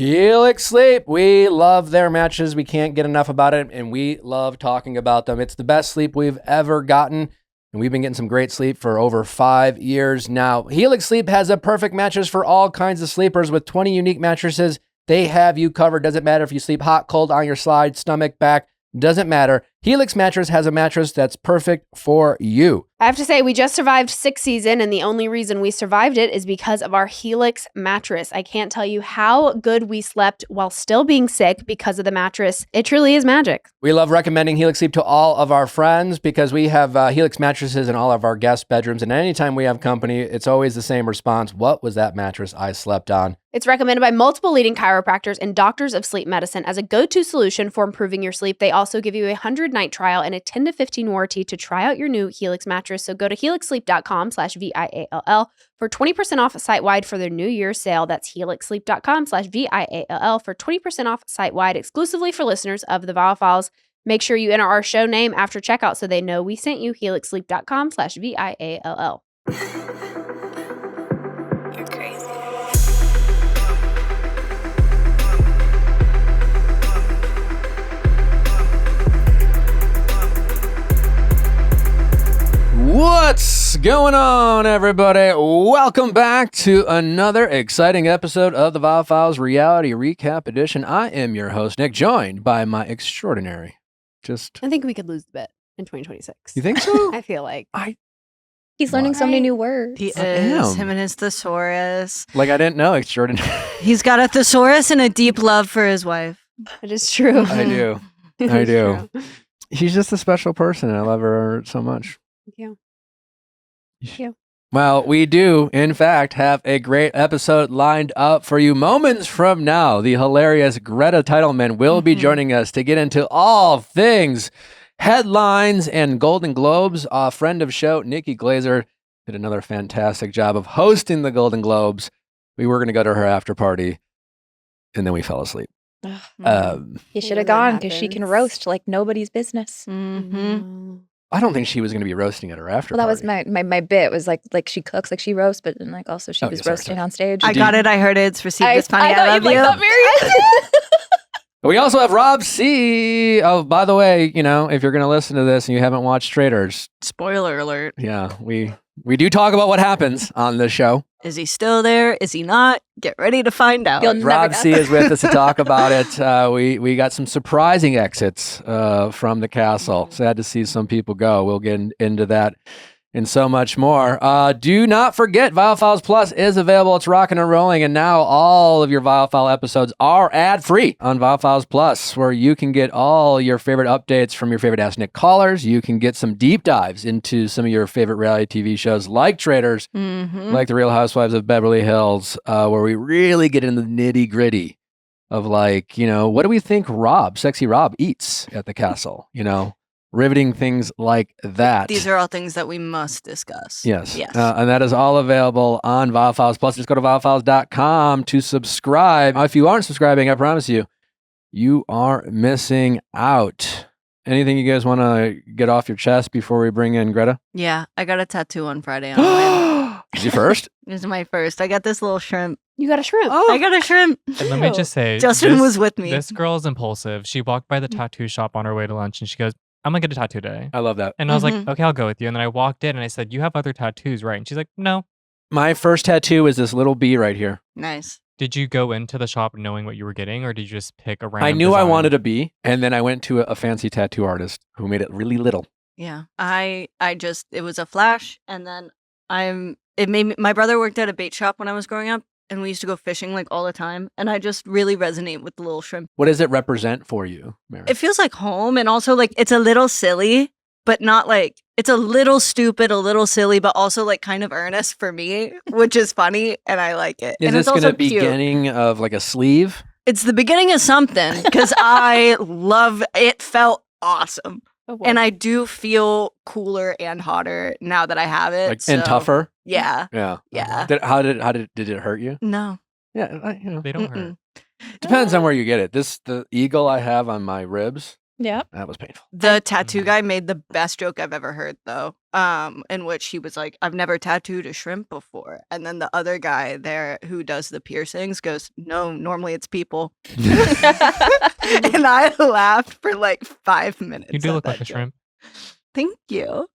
Helix Sleep. We love their matches. We can't get enough about it, and we love talking about them. It's the best sleep we've ever gotten, and we've been getting some great sleep for over 5 years now. Helix Sleep has a perfect mattress for all kinds of sleepers with 20 unique mattresses. They have you covered. Doesn't matter if you sleep hot, cold, on your side, stomach, back. Doesn't matter. Helix Mattress has a mattress that's perfect for you. I have to say, we just survived 6th season, and the only reason we survived it is because of our Helix mattress. I can't tell you how good we slept while still being sick because of the mattress. It truly is magic. We love recommending Helix Sleep to all of our friends because we have Helix mattresses in all of our guest bedrooms, and anytime we have company, it's always the same response. What was that mattress I slept on? It's recommended by multiple leading chiropractors and doctors of sleep medicine as a go-to solution for improving your sleep. They also give you a 100-night trial and a 10 to 15 warranty to try out your new Helix mattress. So go to helixsleep.com/VIALL for 20% off site-wide for their New Year's sale. That's helixsleep.com/VIALL for 20% off site-wide exclusively for listeners of the Viall Files. Make sure you enter our show name after checkout so they know we sent you. helixsleep.com/VIALL. You're crazy. What's going on, everybody? Welcome back to another exciting episode of the Viall Files Reality Recap Edition. I am your host, Nick, joined by my extraordinary. I think we could lose the bet in 2026. You think so? I feel like. He's learning so many new words. He is. Him and his thesaurus. Like, I didn't know extraordinary. He's got a thesaurus and a deep love for his wife. It is true. I do. I do. She's just a special person, and I love her so much. Thank you. Thank you. Well, we do, in fact, have a great episode lined up for you. Moments from now, the hilarious Greta Titelman will be joining us to get into all things headlines and Golden Globes. A friend of show, Nikki Glazer, did another fantastic job of hosting the Golden Globes. We were going to go to her after party, and then we fell asleep. You should have gone because she can roast like nobody's business. Mm-hmm. I don't think she was going to be roasting at her after Well, that party. was my bit was like she cooks, like she roasts, but then like also she was roasting on stage. I got it. I heard it. It's received as funny. I love you. We also have Rob C. Oh, by the way, if you're going to listen to this and you haven't watched Traitors, Spoiler alert. yeah, we do talk about what happens on this show. Is he still there? Is he not? Get ready to find out. You'll never Rob know. C. is with us to talk about it. We got some surprising exits from the castle. Sad to see some people go. We'll get into that and so much more. Do not forget, Viall Files Plus is available. It's rocking and rolling, and now all of your Viall File episodes are ad-free on Viall Files Plus, where you can get all your favorite updates from your favorite Ask Nick callers. You can get some deep dives into some of your favorite reality TV shows like Traitors, like The Real Housewives of Beverly Hills, where we really get into the nitty-gritty of what do we think Sexy Rob eats at the castle, riveting things like that. These are all things that we must discuss. Yes. And that is all available on Viall Files Plus. Just go to viallfiles.com to subscribe. If you aren't subscribing, I promise you, you are missing out. Anything you guys want to get off your chest before we bring in Greta? Yeah. I got a tattoo on Friday. On Is you first? This is my first. I got this little shrimp. You got a shrimp. I got a shrimp. And let me just say, Justin was with me. This girl is impulsive. She walked by the tattoo shop on her way to lunch and she goes, I'm going to get a tattoo today. I love that. And I was like, okay, I'll go with you. And then I walked in and I said, you have other tattoos, right? And she's like, no. My first tattoo is this little bee right here. Nice. Did you go into the shop knowing what you were getting, or did you just pick a random I knew I design? wanted a bee, and then I went to a fancy tattoo artist who made it really little. Yeah. It was a flash, and then my brother worked at a bait shop when I was growing up, and we used to go fishing like all the time, and I just really resonate with the little shrimp. What does it represent for you, Mary? It feels like home, and also like it's a little silly, but not like it's a little stupid, a little silly, but also like kind of earnest for me, which is funny, and I like it. Is and this it's going to also be cute. beginning of like a sleeve? It's the beginning of something because I love it. Felt awesome. Oh, wow. And I do feel cooler and hotter now that I have it. And tougher? Yeah. Yeah. Yeah. Did it hurt you? No. Yeah, They don't hurt. Depends on where you get it. The eagle I have on my ribs, Yeah. That was painful. The tattoo guy made the best joke I've ever heard, though, in which he was like, I've never tattooed a shrimp before. And then the other guy there who does the piercings goes, no, normally it's people. And I laughed for like 5 minutes. You do at look that like a joke. shrimp. Thank you.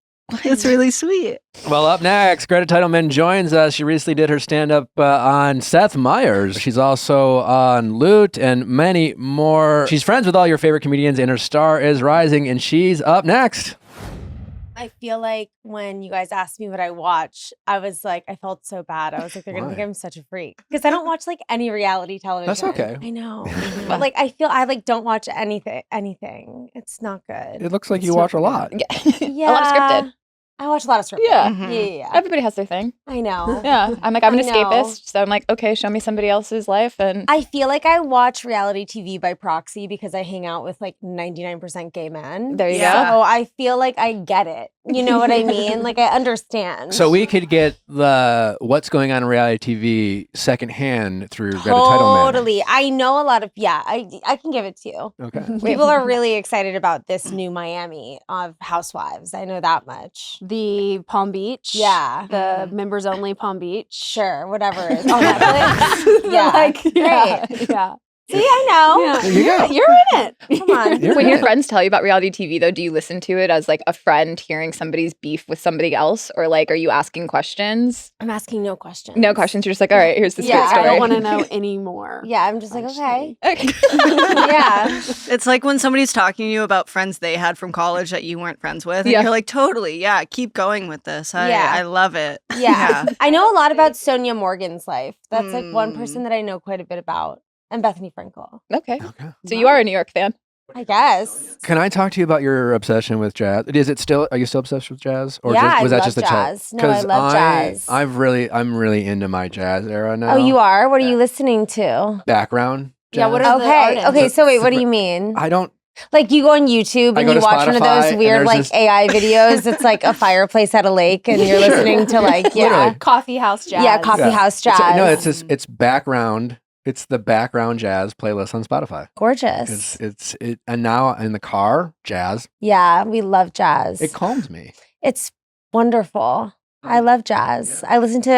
It's really sweet. Well, up next, Greta Titelman joins us. She recently did her stand-up on Seth Meyers. She's also on Loot and many more. She's friends with all your favorite comedians, and her star is rising, and she's up next. I feel like when you guys asked me what I watch, I was like, I felt so bad. I was like, they're going to think I'm such a freak. Because I don't watch like any reality television. That's okay. I know. But like, I feel I like don't watch anything. It's not good. It looks like you watch a lot. Yeah. A lot of scripted. I watch a lot of scripted. Yeah. Yeah. Everybody has their thing. I know. Yeah. I'm like, I'm an I know. escapist. So I'm like, okay, show me somebody else's life. And I feel like I watch reality TV by proxy because I hang out with like 99% gay men. there you Yeah. go. So I feel like I get it. You know what I mean? Like I understand. So we could get the what's going on in reality TV secondhand through Greta Titelman. Totally. I know a lot of, I can give it to you. Okay. People are really excited about this new Miami of Housewives. I know that much. The Palm Beach. Yeah. The members only Palm Beach. Sure, whatever it is. On Netflix. Yeah. Like, yeah. Great. Yeah. See, I know. Yeah. There you go. You're in it. Come on. You're When your right. friends tell you about reality TV, though, do you listen to it as like a friend hearing somebody's beef with somebody else? Or like, are you asking questions? I'm asking no questions. No questions. You're just like, all right, here's the Yeah, sweet I story. don't want to know anymore. Yeah, I'm just like, okay. Okay. Yeah. It's like when somebody's talking to you about friends they had from college that you weren't friends with. And Yeah. you're like, totally. Yeah. Keep going with this. Yeah. I love it. Yeah. I know a lot about Sonia Morgan's life. That's like one Mm. person that I know quite a bit about. And Bethany Frankel, Okay. Okay. So you are a New York fan. I guess. Can I talk to you about your obsession with jazz? Is it still? Are you still obsessed with jazz, or Yeah, was I that love just a jazz. child? No, I love jazz. I'm really into my jazz era now. Oh, you are? What are you listening to? Background. Yeah, what jazz? are the Okay. artists? Okay. So wait, what do Super- you mean? I don't. Like you go on YouTube I and go you to watch one of Spotify, those and weird there's like this- AI videos. It's like a fireplace at a lake and you're Sure. listening to like, yeah. Literally. Coffee house jazz. Yeah, coffee house jazz. It's background. It's the background jazz playlist on Spotify. Gorgeous. And now in the car, jazz. Yeah, we love jazz. It calms me. It's wonderful. I love jazz. I listen to.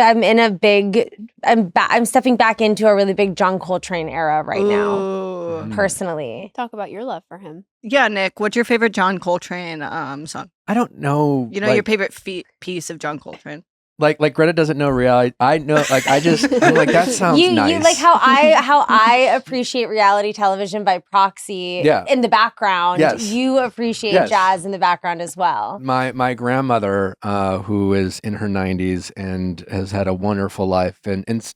I'm stepping back into a really big John Coltrane era right now, Ooh. personally. Talk about your love for him. Yeah, Nick, what's your favorite John Coltrane song? I don't know. You know your favorite piece of John Coltrane? like Greta doesn't know reality. I know. Like I just. I'm like that sounds You nice. like how I appreciate reality television by proxy. Yeah. In the background, Yes. you appreciate Yes. jazz in the background as well. My grandmother, who is in her 90s and has had a wonderful life and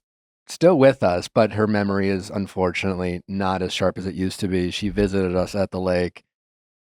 still with us, but her memory is unfortunately not as sharp as it used to be. She visited us at the lake,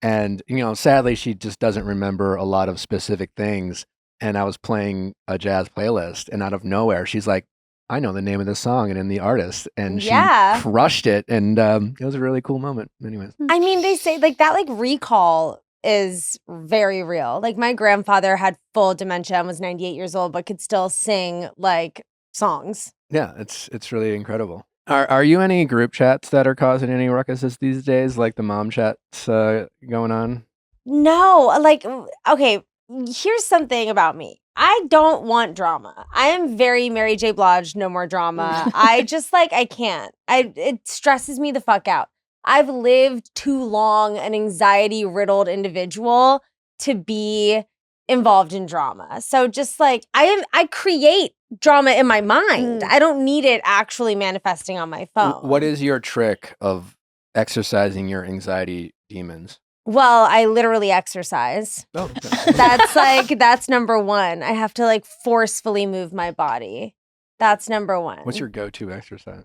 and sadly, she just doesn't remember a lot of specific things. And I was playing a jazz playlist, and out of nowhere, she's like, I know the name of this song and the artist, and she Yeah. crushed it, and it was a really cool moment. Anyways, I mean, they say like that recall is very real. Like my grandfather had full dementia and was 98 years old, but could still sing like songs. yeah, it's really incredible. Are you any group chats that are causing any ruckuses these days, like the mom chats going on? No, like, okay, here's something about me. I don't want drama. I am very Mary J. Blige, no more drama. I just I can't. It stresses me the fuck out. I've lived too long an anxiety-riddled individual to be involved in drama. So just I create drama in my mind. I don't need it actually manifesting on my phone. What is your trick of exercising your anxiety demons? Well, I literally exercise. Oh, okay. That's number one. I have to forcefully move my body. That's number one. What's your go-to exercise?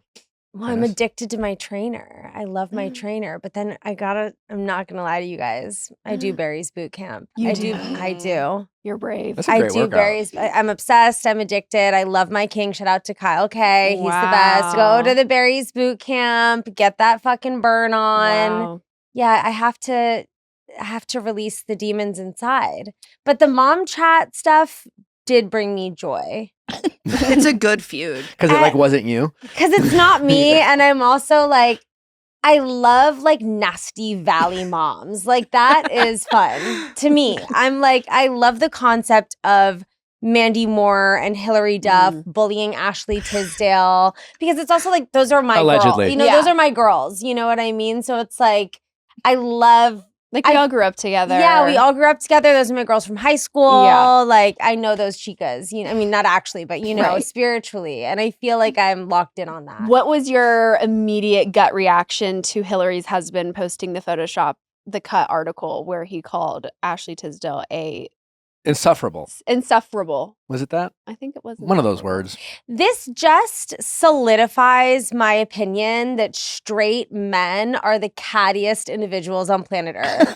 Well, I'm Tennis? addicted to my trainer. I love my trainer, but then I'm not gonna lie to you guys. I do Barry's boot camp. I do. You're brave. That's a I great do workout. Barry's. I'm obsessed. I'm addicted. I love my king. Shout out to Kyle K. He's the best. Go Wow. to the Barry's boot camp. Get that fucking burn on. Wow. Yeah, I have to release the demons inside. But the mom chat stuff did bring me joy. It's a good feud. Because it wasn't you. Because it's not me. And I'm also I love like nasty valley moms. Like that is fun to me. I'm like, I love the concept of Mandy Moore and Hilary Duff bullying Ashley Tisdale because it's also like, those are my Allegedly. girls. You know, Yeah. those are my girls. You know what I mean? So it's like, I love. Like we all grew up together. Yeah, we all grew up together. Those are my girls from high school. Yeah. Like I know those chicas. You know, I mean, not actually, but you know, Right. spiritually. And I feel like I'm locked in on that. What was your immediate gut reaction to Hilary's husband posting the cut article where he called Ashley Tisdale a Insufferable. insufferable? Was it that? I think it was One of those insufferable. words. This just solidifies my opinion that straight men are the cattiest individuals on planet Earth.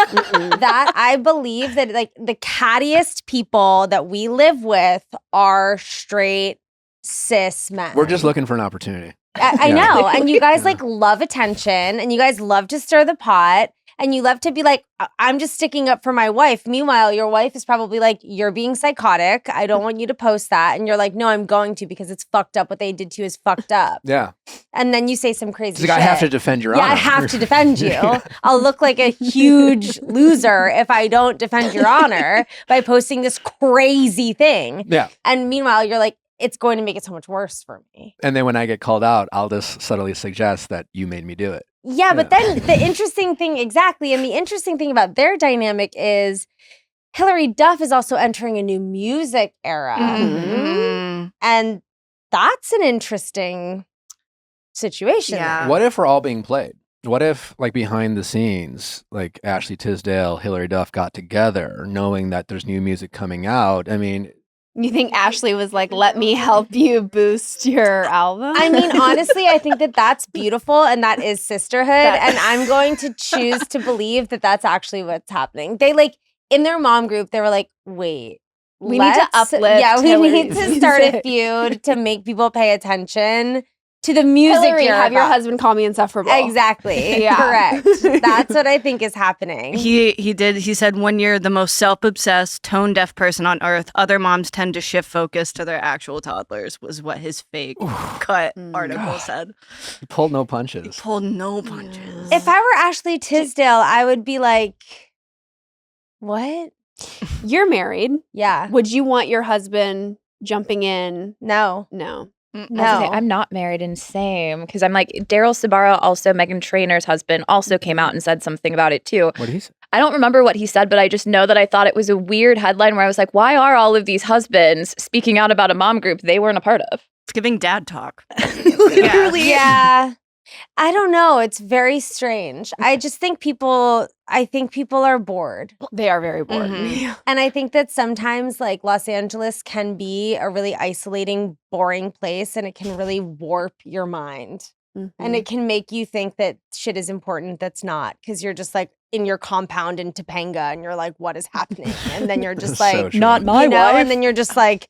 That I believe that like the cattiest people that we live with are straight cis men. We're just looking for an opportunity. I Yeah. know. And you guys Yeah. like love attention and you guys love to stir the pot and you love to be like, I'm just sticking up for my wife. Meanwhile, your wife is probably like, you're being psychotic. I don't want you to post that. And you're like, no, I'm going to because it's fucked up. What they did to you is fucked up. Yeah. And then you say some crazy It's shit. like, I have to defend your Yeah, honor. I have to defend you. Yeah. I'll look like a huge loser if I don't defend your honor by posting this crazy thing. Yeah. And meanwhile, you're like, it's going to make it so much worse for me. And then when I get called out, I'll just subtly suggest that you made me do it. Yeah, but Yeah. then the interesting thing, exactly, and the interesting thing about their dynamic is Hilary Duff is also entering a new music era. Mhm. And that's an interesting situation. Yeah. there. What if we're all being played? What if, like, behind the scenes, like Ashley Tisdale, Hilary Duff got together, knowing that there's new music coming out? I mean, You think Ashley was like, let me help you boost your album? I mean, honestly, I think that that's beautiful and that is sisterhood. And I'm going to choose to believe that that's actually what's happening. They like, in their mom group, they were like, wait, We need to let's- uplift Yeah, we need Hilary's to start a music. feud to make people pay attention to the music Hillary, you're have your about. husband call me insufferable. Exactly. Yeah. Correct. That's what I think is happening. He said when you're the most self-obsessed, tone-deaf person on earth, other moms tend to shift focus to their actual toddlers, was what his fake cut article said. he pulled no He punches. pulled no punches. If I were Ashley Tisdale, I would be like, what? You're married. Yeah. Would you want your husband jumping in? No. No. I was No. gonna say, I'm not married and same because I'm like Daryl Sabara, also Meghan Trainor's husband, also came out and said something about it too. What did he say? I don't remember what he said, but I just know that I thought it was a weird headline where I was like, why are all of these husbands speaking out about a mom group they weren't a part of? It's giving dad talk. Literally. Yeah. I don't know. It's very strange. I just think people are bored. They are very bored. Mhm. And I think that sometimes like Los Angeles can be a really isolating, boring place and it can really warp your mind. And it can make you think that shit is important that's not because you're just like in your compound in Topanga and you're like, what is happening? And then you're just So like, true. Not my you know, wife. and then you're just like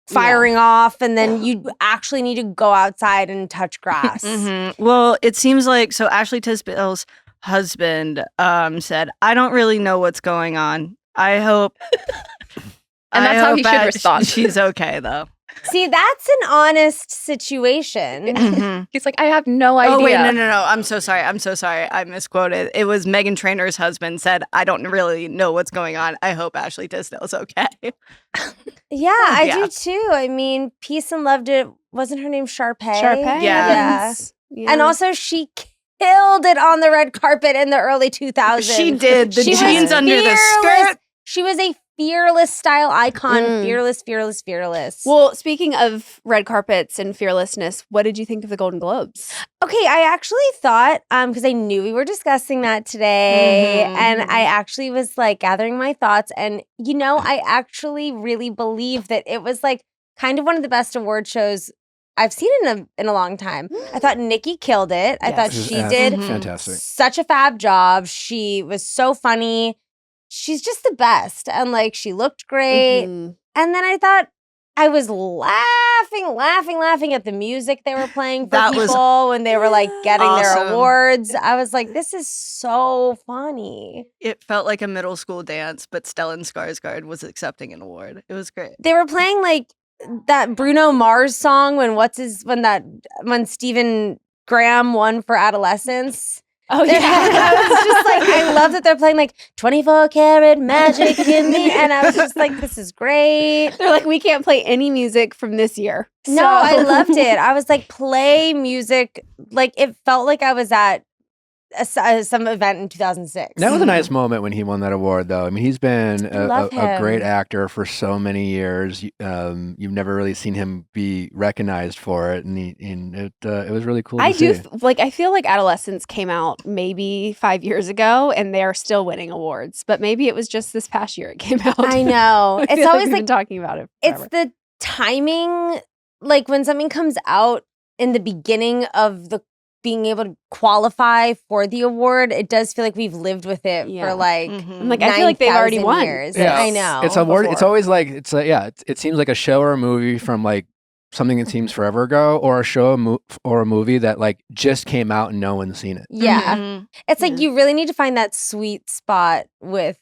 firing off and then you actually need to go outside and touch grass. Mhm. Well, it seems like so Ashley Tisdale's husband said, I don't really know what's going on. I hope And that's how he should that respond. She's okay though. See, that's an honest situation. Mhm. He's like, I have no idea. Oh wait, no. I'm so sorry. I misquoted. It was Meghan Trainor's husband said, I don't really know what's going on. I hope Ashley Tisdale's okay. Yeah, I Yeah. do too. I mean, peace and love to, wasn't her name Sharpay? Sharpay. Yeah. Yeah. And also she killed it on the red carpet in the early 2000s. She did. The She was jeans under the fearless. skirt. She was a fearless style icon. Mm. Fearless. Well, speaking of red carpets and fearlessness, what did you think of the Golden Globes? Okay, I actually thought, because I knew we were discussing that today, Mhm, and mhm. I actually was like gathering my thoughts, and you know, I actually really believe that it was like kind of one of the best award shows I've seen in a long time. I thought Nikki killed it. I Yes. thought This is she did fantastic. such a fab job. She was so funny. She's just the best, and like she looked great. Mhm. And then I thought I was laughing at the music they were playing for That was people when they were like getting their awesome. awards. I was like, this is so funny. It felt like a middle school dance, but Stellan Skarsgård was accepting an award. It was great. They were playing like that Bruno Mars song when Steven Graham won for Adolescence. Oh, I was just like, I love that they're playing like 24 karat magic in me. And I was just like, this is great. They're like, we can't play any music from this year. No, I loved it. I was like, play music. Like, it felt like I was at some event in 2006. That was a nice moment when he won that award, though. I mean, he's been Love a great him. actor for so many years. You've never really seen him be recognized for it, and it was really cool. I to do see. I feel like Adolescence came out maybe 5 years ago, and they are still winning awards. But maybe it was just this past year it came out. I know. I It's feel always we've like been talking about it. it's Forever. the timing, like when something comes out in the beginning of the being able to qualify for the award, it does feel like we've lived with it Yeah. for like I'm like, I feel like they've already 9,000 won. years. Yeah. I know. It's a award. It's before. always like it seems like a show or a movie from like something that seems forever ago, or a show or a movie that like just came out and no one's seen it. Yeah. Mhm. It's like Yeah. you really need to find that sweet spot with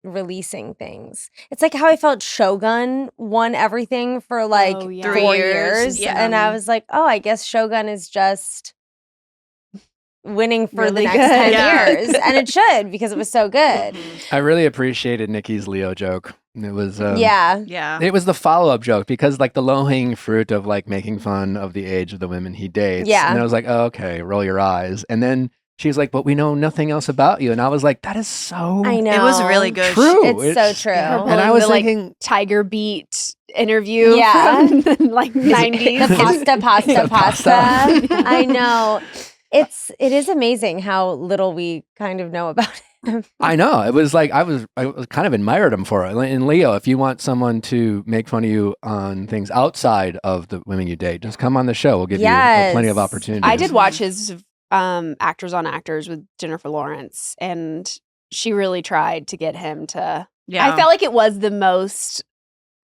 releasing things. It's like how I felt Shogun won everything for like Oh, yeah. 4 3 years, years. yeah. And I was like, oh, I guess Shogun is just winning for Really the next good. 10 Yeah. years. And it should, because it was so good. Mhm. I really appreciated Nikki's Leo joke. It was Yeah. Yeah. It was the follow-up joke because like the low-hanging fruit of like making fun of the age of the women he dates. Yeah. And I was like, oh, okay, roll your eyes. And then she's like, but we know nothing else about you. And I was like, that is so I know. It was really good. true. It's so true. Her And I pulling was the, like, thinking, Tiger Beat interview Yeah. from the like 90s. The pasta. The pasta. I know. It is amazing how little we kind of know about him. I know. It was like I was kind of admired him for it. In Leo, if you want someone to make fun of you on things outside of the women you date, just come on the show. We'll give you plenty of Yes. opportunities. I did watch his Actors on Actors with Jennifer Lawrence, and she really tried to get him to. Yeah. I felt like it was the most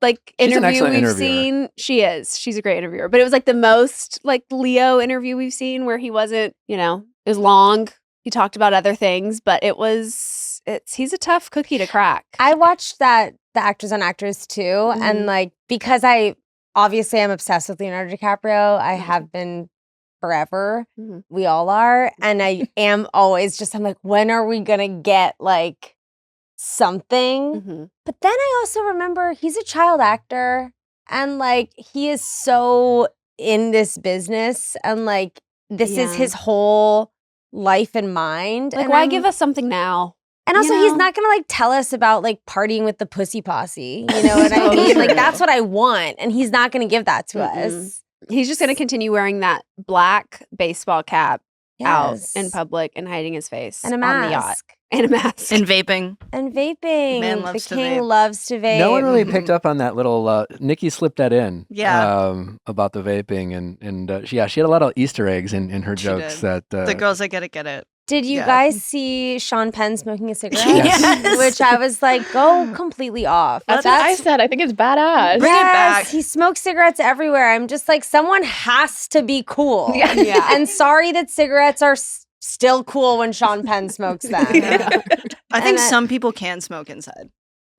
like She's an interview excellent we've interviewer. seen. She is. She's a great interviewer, but it was like the most like Leo interview we've seen where he wasn't. You know, it was long. He talked about other things, but he's a tough cookie to crack. I watched the Actors on Actors too, and like because I'm obsessed with Leonardo DiCaprio. I have been forever. Mhm. We all are, and I am always I'm like, when are we gonna get like something? Mhm. But then I also remember he's a child actor, and like he is so in this business, and like this is Yeah. his whole life and mind. Like, and why I'm- give us something now? And you also, he's know? not gonna like tell us about like partying with the pussy posse. You know what I So mean? Like true. that's what I want, and he's not gonna give that to Mm-mm. us. He's just going to continue wearing that black baseball cap out Yes. in public and hiding his face And a on the yacht. mask. And a mask. And vaping. And vaping. Man The loves to king vape. loves to vape. No one really picked up on that little. Nikki slipped that in. Yeah. About the vaping and she had a lot of Easter eggs in her She jokes did. that. The girls that get it. Did you Yeah. guys see Sean Penn smoking a cigarette? Yes. Which I was like, go completely off. That's what I said. I think it's badass. Bring it back. Yes, he smokes cigarettes everywhere. I'm just like, someone has to be cool. Yeah. And sorry that cigarettes are still cool when Sean Penn smokes them. Yeah. I think And I- some people can smoke inside.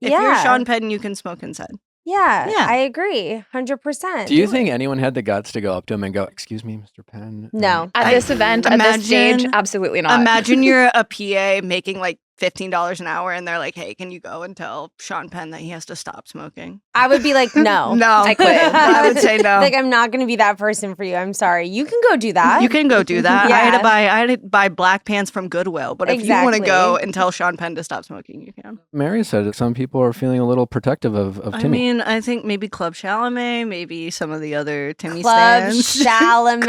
If Yeah. you're Sean Penn, you can smoke inside. Yeah, Yeah. I agree, 100%. Do you think anyone had the guts to go up to him and go, "Excuse me, Mr. Penn"? No. At this event, at this stage, imagine- absolutely not. Imagine you're a PA making like $15 an hour and they're like, hey, can you go and tell Sean Penn that he has to stop smoking? I would be like, no. No. I quit. I would say no. Like, I'm not going to be that person for you. I'm sorry. You can go do that. You can go do that. I Yeah. had to buy black pants from Goodwill, but if you want to go Exactly. and tell Sean Penn to stop smoking, you can. Mary said that some people are feeling a little protective of I Timmy. mean, I think maybe Club Chalamet, maybe some of the other Timmy Club stands. Chalamet.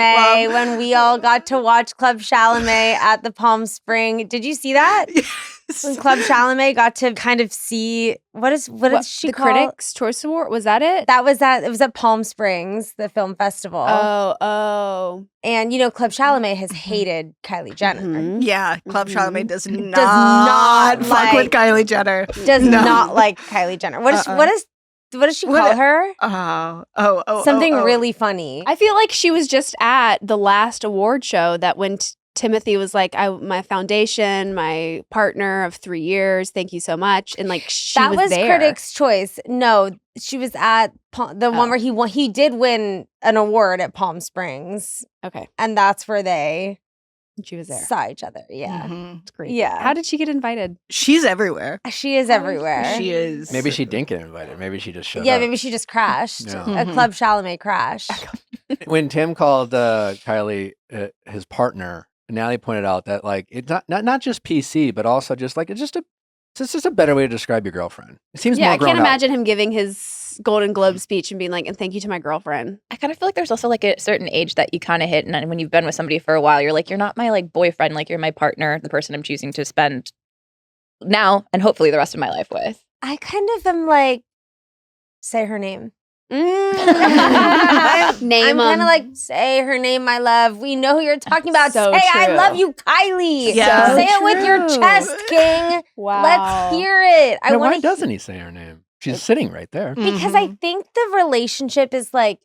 Club- When we all got to watch Club Chalamet at the Palm Spring. Did you see that? When Club Chalamet got to kind of see what is she the call? Critics' Choice Award? Was that it? That was it was at Palm Springs, the film festival. Oh. And you know, Club Chalamet has hated Kylie Jenner. Mhm. Yeah, Club Mhm. Chalamet does not, not fuck with like- Kylie Jenner. Does No. not like Kylie Jenner. What does she What call a- her? Oh. Something oh. really funny. I feel like she was just at the last award show that when Timothy was like, my foundation, my partner of 3 years. Thank you so much. And like that was there. Critics' Choice. No, she was at the one where he did win an award at Palm Springs. Okay. And that's where she was there. saw each other. Yeah. Mhm. It's great. Yeah. How did she get invited? She's everywhere. She is everywhere. She is. Maybe she didn't get invited. Maybe she just showed Yeah, up. maybe she just crashed. Yeah. A Club Chalamet crash. When Tim called Kylie his partner, Natalie pointed out that like it's not just PC, but also just like it's just a better way to describe your girlfriend. It seems more I grown can't up. imagine him giving his Golden Globe speech and being like, and thank you to my girlfriend. I kind of feel like there's also like a certain age that you kind of hit, and when you've been with somebody for a while, you're like, you're not my like boyfriend, like you're my partner, the person I'm choosing to spend now and hopefully the rest of my life with. I kind of am like, say her name. Name I'm kind 'em. of like, say her name, my love. We know who you're talking about. So say, I true. love you, Kylie. Yeah. Say it with your true. chest, King. Wow. Let's hear it. I Now, why want to doesn't he say her name? She's sitting right there. because I think the relationship is like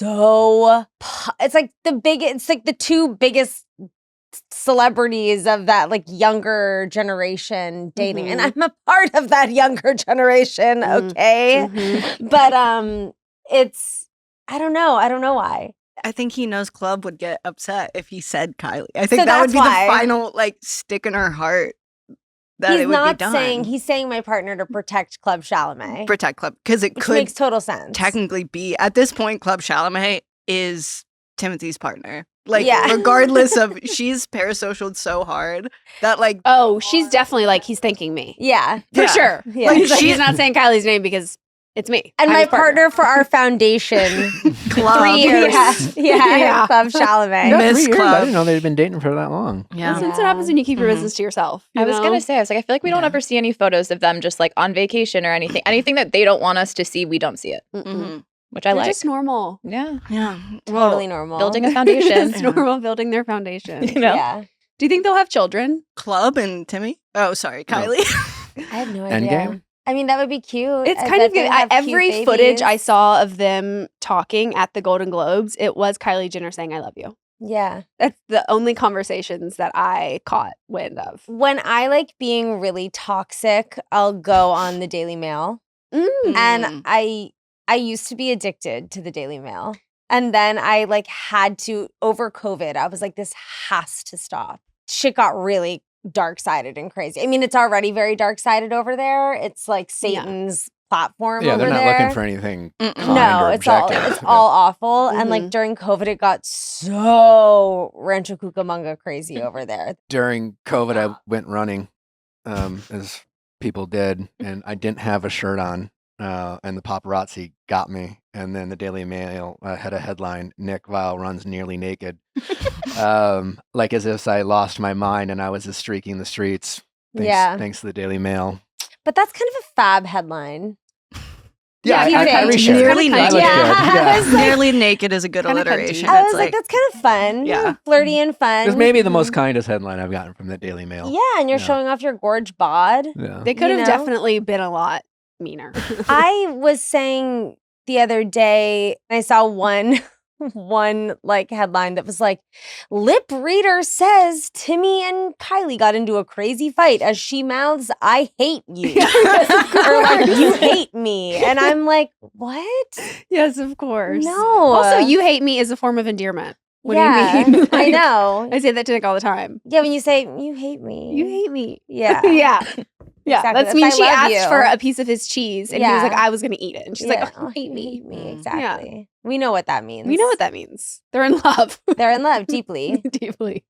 it's like it's like the two biggest celebrities of that like younger generation dating, and I'm a part of that younger generation. Okay, but it's I don't know why. I think he knows Club would get upset if he said Kylie. I think So that would that's be why. the final like stick in her heart that He's it would not be done. saying he's saying my partner to protect Club Chalamet, Protect Club because it which could makes total sense. technically be at this point Club Chalamet is Timothy's partner. Like Yeah. regardless of she's parasocialed so hard that like Oh, she's definitely like, he's thanking me. Yeah, For Yeah. sure. Yeah. Like, he's She- he's not saying Kylie's name because it's me. and I'm my his partner for our foundation. Club 3 years. Yeah, Yeah. Club Chalamet. Yeah, Miss 3 years. I Club. didn't know they'd been dating for that long. Yeah. That's what happens when you keep your Mhm. business to yourself. I was know? gonna say, I feel like we don't Yeah. ever see any photos of them just like on vacation or anything that they don't want us to see. We don't see it, Mm-mm. Mhm. which I They're like. just normal. Yeah, Yeah. Totally normal. building a foundation. It's normal building their foundation. You know? Yeah. Do you think they'll have children? Club and Timmy. Oh, sorry, Kylie. I have no idea. Endgame? I mean, that would be cute. It's I kind bet of they good. have cute Every footage I babies. saw of them talking at the Golden Globes, it was Kylie Jenner saying, I love you. Yeah. That's the only conversations that I caught wind of. When I like being really toxic, I'll go on the Daily Mail. Mm. And I used to be addicted to the Daily Mail. And then I like had to, over COVID, I was like, this has to stop. Shit got really dark-sided and crazy. I mean, it's already very dark-sided over there. It's like Satan's platform Yeah, over they're not there. looking for anything. Mm-mm. kind No, or it's all objective. it's all awful. And like Mhm. during COVID, it got so Rancho Cucamonga crazy over there. During COVID, I went running, as people did, and I didn't have a shirt on, and the paparazzi got me. And then the Daily Mail had a headline: "Nick Viall runs nearly naked," like as if I lost my mind and I was just streaking the streets. Thanks to the Daily Mail. But that's kind of a fab headline. Yeah, Yeah, I keep it reshared. nearly I naked. looked good. Yeah. Yeah. Nearly naked is a good Kinda alliteration. cunty. I It's was like, that's kind of fun. Yeah. Flirty and fun. It's maybe the most kindest headline I've gotten from the Daily Mail. Yeah, and you're Yeah. showing off your gorge bod. Yeah. They could You have know? definitely been a lot meaner. I was saying the other day, I saw one like headline that was like, lip reader says Timmy and Kylie got into a crazy fight as she mouths, I hate you. Or like, you hate me. And I'm like, what? Yes, of course. No. Also, you hate me is a form of endearment. What Yeah, do you mean? I Like, know. I say that to Nick all the time. Yeah, when you say, you hate me. You hate me. Yeah. Yeah. Yeah. Exactly. That's me. That's She I love asked you. for a piece of his cheese and he was like, Yeah. I was going to eat it. And she's Yeah. like, oh, Oh, you hate you me. hate me. Mm. Exactly. We know what that means. We know what that means. They're in love. They're in love deeply. Deeply.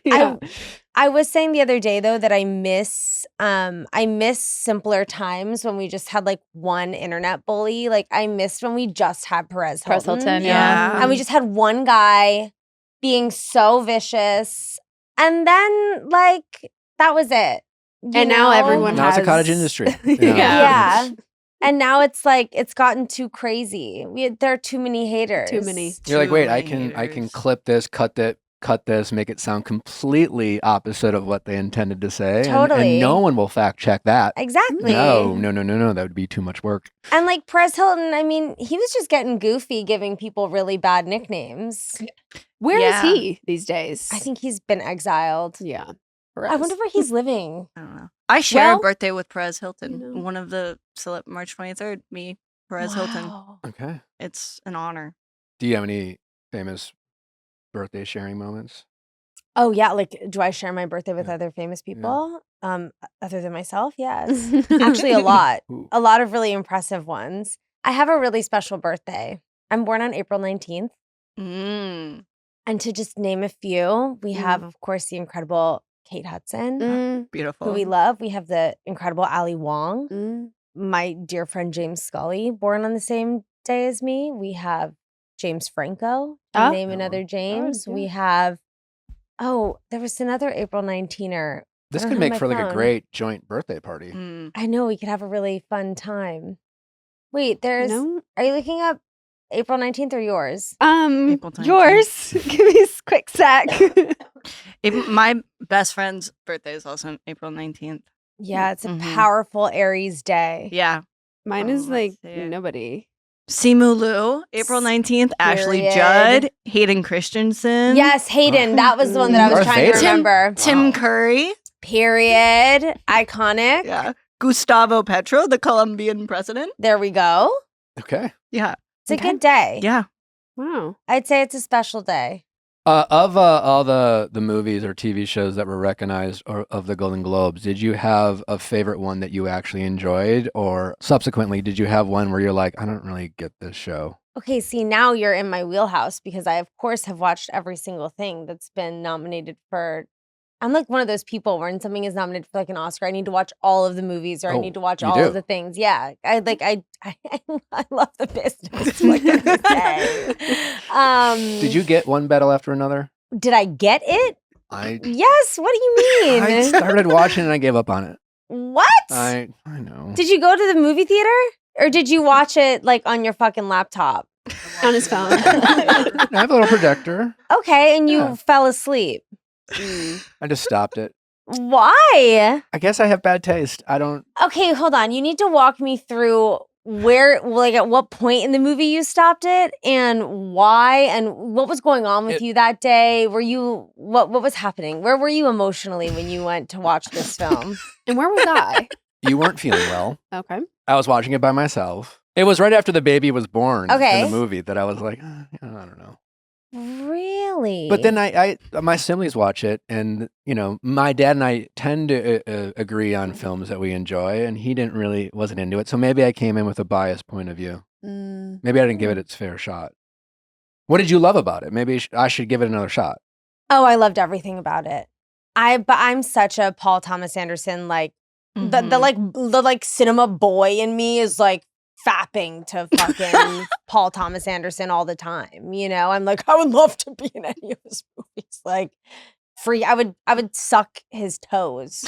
Yeah. I was saying the other day though that I miss simpler times when we just had like one internet bully. Like I missed when we just had Perez Hilton. Yeah. And we just had one guy being so vicious. And then like that was it. You And now know? everyone Now it's a has- cottage industry. Yeah. Yeah. And now it's like it's gotten too crazy. There are too many haters. Too many. You're like, wait, I Too can many haters. clip this, cut cut this, make it sound completely opposite of what they intended to say. Totally. And no one will fact check that. Exactly. No. That would be too much work. And like Perez Hilton, I mean, he was just getting goofy, giving people really bad nicknames. Where is Yeah. he these days? I think he's been exiled. Yeah. I wonder where he's living. I don't know. I share Well- a birthday with Perez Hilton. You know. One of the March 23rd, me, Perez Hilton. Wow. Okay. It's an honor. Do you have any famous birthday sharing moments? Oh yeah, like do I share my birthday with Yeah. other famous Yeah. people? Other than myself? Yes. Actually a lot. Ooh. A lot of really impressive ones. I have a really special birthday. I'm born on April 19th. Mm. And to just name a few, we have, of course, the incredible Kate Hudson, Mm, Beautiful. who we love. We have the incredible Ali Wong, mm. my dear friend James Scully, born on the same day as me. We have James Franco, to Oh. name That another one. James. yeah. We have, there was another April 19er. This I don't could have make my for like a phone. great joint birthday party. Mm. I know we could have a really fun time. Wait, there's, No. are you looking up April 19th or yours? April 19th. Yours. Give me a quick sec. My best friend's birthday is also on April 19th. Yeah, it's a Mhm. powerful Aries day. Yeah. Mine Oh, is like let's see it. nobody. Simu Liu, April 19th. Ashley Period. Judd, Hayden Christensen. Yes, Hayden. That was the one that I was Darth trying to Vader. remember. Tim Wow. Curry. Period. Iconic. Yeah. Gustavo Petro, the Colombian president. There we go. Okay. Yeah. It's a Okay. good day. Yeah. Wow. I'd say it's a special day. Of all the movies or TV shows that were recognized of the Golden Globes, did you have a favorite one that you actually enjoyed? Or subsequently, did you have one where you're like, I don't really get this show? Okay, see, now you're in my wheelhouse because I, of course, have watched every single thing that's been nominated for. I'm like one of those people when something is nominated for like an Oscar, I need to watch all of the movies or I Oh, need to watch you all do? of the things. Yeah, I love the business. What can I say? Did you get one battle after another? Did I get it? I Yes. What do you mean? I started watching and I gave up on it. What? I know. Did you go to the movie theater or did you watch it like on your fucking laptop? On his phone. I have a little projector. Okay, and you Yeah. fell asleep. I just stopped it. Why? I guess I have bad taste. I don't. Okay, hold on. You need to walk me through where, like, at what point in the movie you stopped it and why and what was going on with you that day? Were you, what was happening? Where were you emotionally when you went to watch this film? And where was I? You weren't feeling well. Okay. I was watching it by myself. It was right after the baby was born Okay. in the movie that I was like, I don't know. Really? But then I my siblings watch it, and my dad and I tend to agree on films that we enjoy, and he wasn't into it. So maybe I came in with a biased point of view. Maybe I didn't give it its fair shot. What did you love about it? Maybe I should give it another shot. Oh, I loved everything about it. But I'm such a Paul Thomas Anderson, like, the cinema boy in me is like fapping to fucking Paul Thomas Anderson all the time. I'm like, I would love to be in any of his movies. Like, free. I would suck his toes.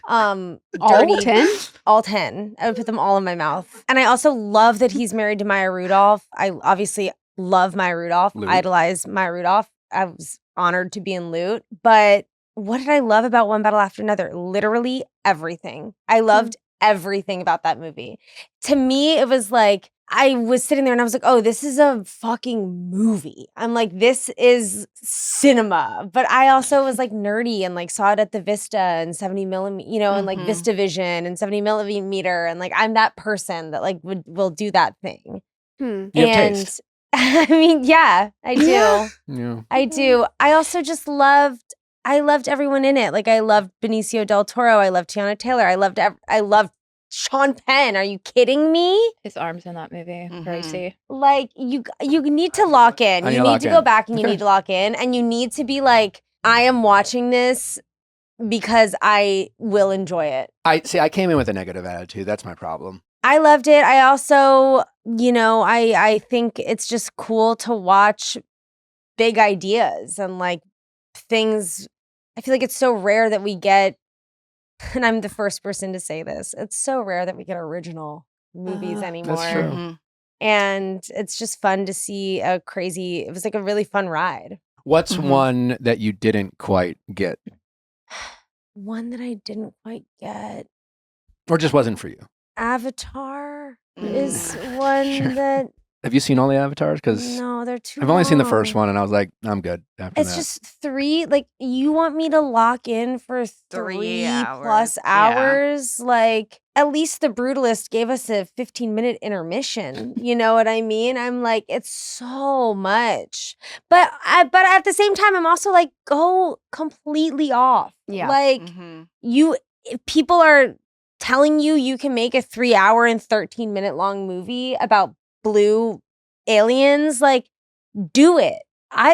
All Dirty. 10? All 10. I would put them all in my mouth. And I also love that he's married to Maya Rudolph. I obviously love Maya Rudolph. Loot. Idolize Maya Rudolph. I was honored to be in Loot. But what did I love about One Battle After Another? Literally everything. I loved everything about that movie. To me, it was like, I was sitting there and I was like, oh, this is a fucking movie. I'm like, this is cinema. But I also was like nerdy and like saw it at the Vista and 70 millimeter, and like Vista Vision and 70 millimeter. And like, I'm that person that like will do that thing. Hmm. You have And taste. I mean, yeah, I do. Yeah. I do. I also just loved everyone in it. Like I loved Benicio del Toro. I loved Tiana Taylor. I loved Sean Penn. Are you kidding me? His arms in that movie. Crazy. Like you need to lock in. I need You to need lock to go in. back and you need to lock in. And you need to be like, I am watching this because I will enjoy it. I came in with a negative attitude. That's my problem. I loved it. I also, I think it's just cool to watch big ideas and like things. I feel like it's so rare that we get, and I'm the first person to say this, it's so rare that we get original movies anymore. That's true. And it's just fun to see it was like a really fun ride. What's Mhm. one that you didn't quite get One that I didn't quite get. or just wasn't for you? Avatar is Mm. one Sure. that Have you seen all the Avatars? Because no, they're too I've only seen the first long. one, and I was like, I'm good after It's that. just 3. Like, you want me to lock in for 3 plus hours. Yeah. hours? Like, at least The Brutalist gave us a 15-minute intermission. You know what I mean? I'm like, it's so much. But at the same time, I'm also like, go completely off. Yeah. Like, Mhm. if people are telling you can make a 3-hour and 13-minute long movie about blue aliens, like, do it.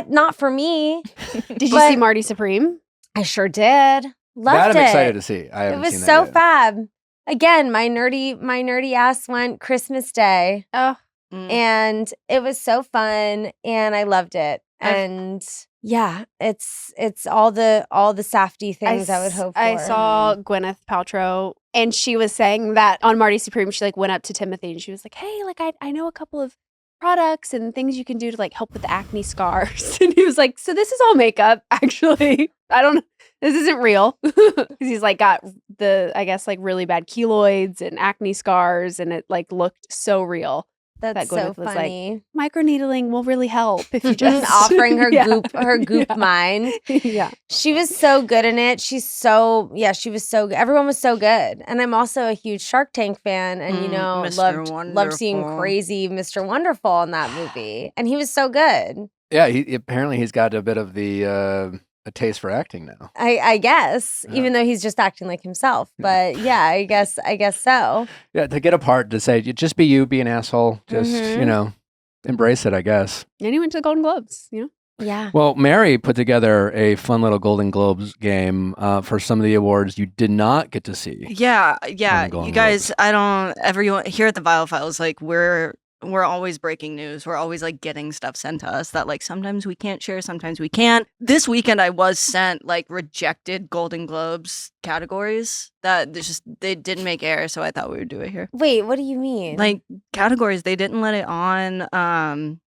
Not for me. Did you But- see Marty Supreme? I sure did. Loved that I'm it. excited to see. I It haven't was seen that so yet. fab. Again, my nerdy ass went Christmas Day, Oh, Mm. and it was so fun, and I loved it. I've- And yeah, it's all the safety things I would hope for. I saw Gwyneth Paltrow, and she was saying that on Marty Supreme, she like went up to Timothy and she was like, "Hey, like I know a couple of products and things you can do to like help with acne scars." And he was like, "So this is all makeup, actually. I don't. This isn't real." Because he's like got the, I guess, like really bad keloids and acne scars, and it like looked so real. That's so Gwyneth was like, funny. Microneedling will really help if you just Offering her Yeah. goop Yeah. mind. Yeah. She was so good in it. She was so everyone was so good. And I'm also a huge Shark Tank fan, and Mr. loved seeing Wonderful. crazy Mr. Wonderful in that movie. And he was so good. Yeah, apparently he's got a bit of the a taste for acting now. I guess, Yeah. even though he's just acting like himself. Yeah. But yeah, I guess so. Yeah, to get a part to say, just be you, be an asshole, just Mhm. embrace it, I guess. And he went to the Golden Globes, Yeah. Well, Mary put together a fun little Golden Globes game for some of the awards you did not get to see. Yeah. Golden You guys, everyone here at the Viall Files, like we're always breaking news. We're always like getting stuff sent to us that like sometimes we can't share, sometimes we can. This weekend I was sent like rejected Golden Globes categories that they didn't make air, so I thought we would do it here. Wait, what do you mean? Like categories, they didn't let it on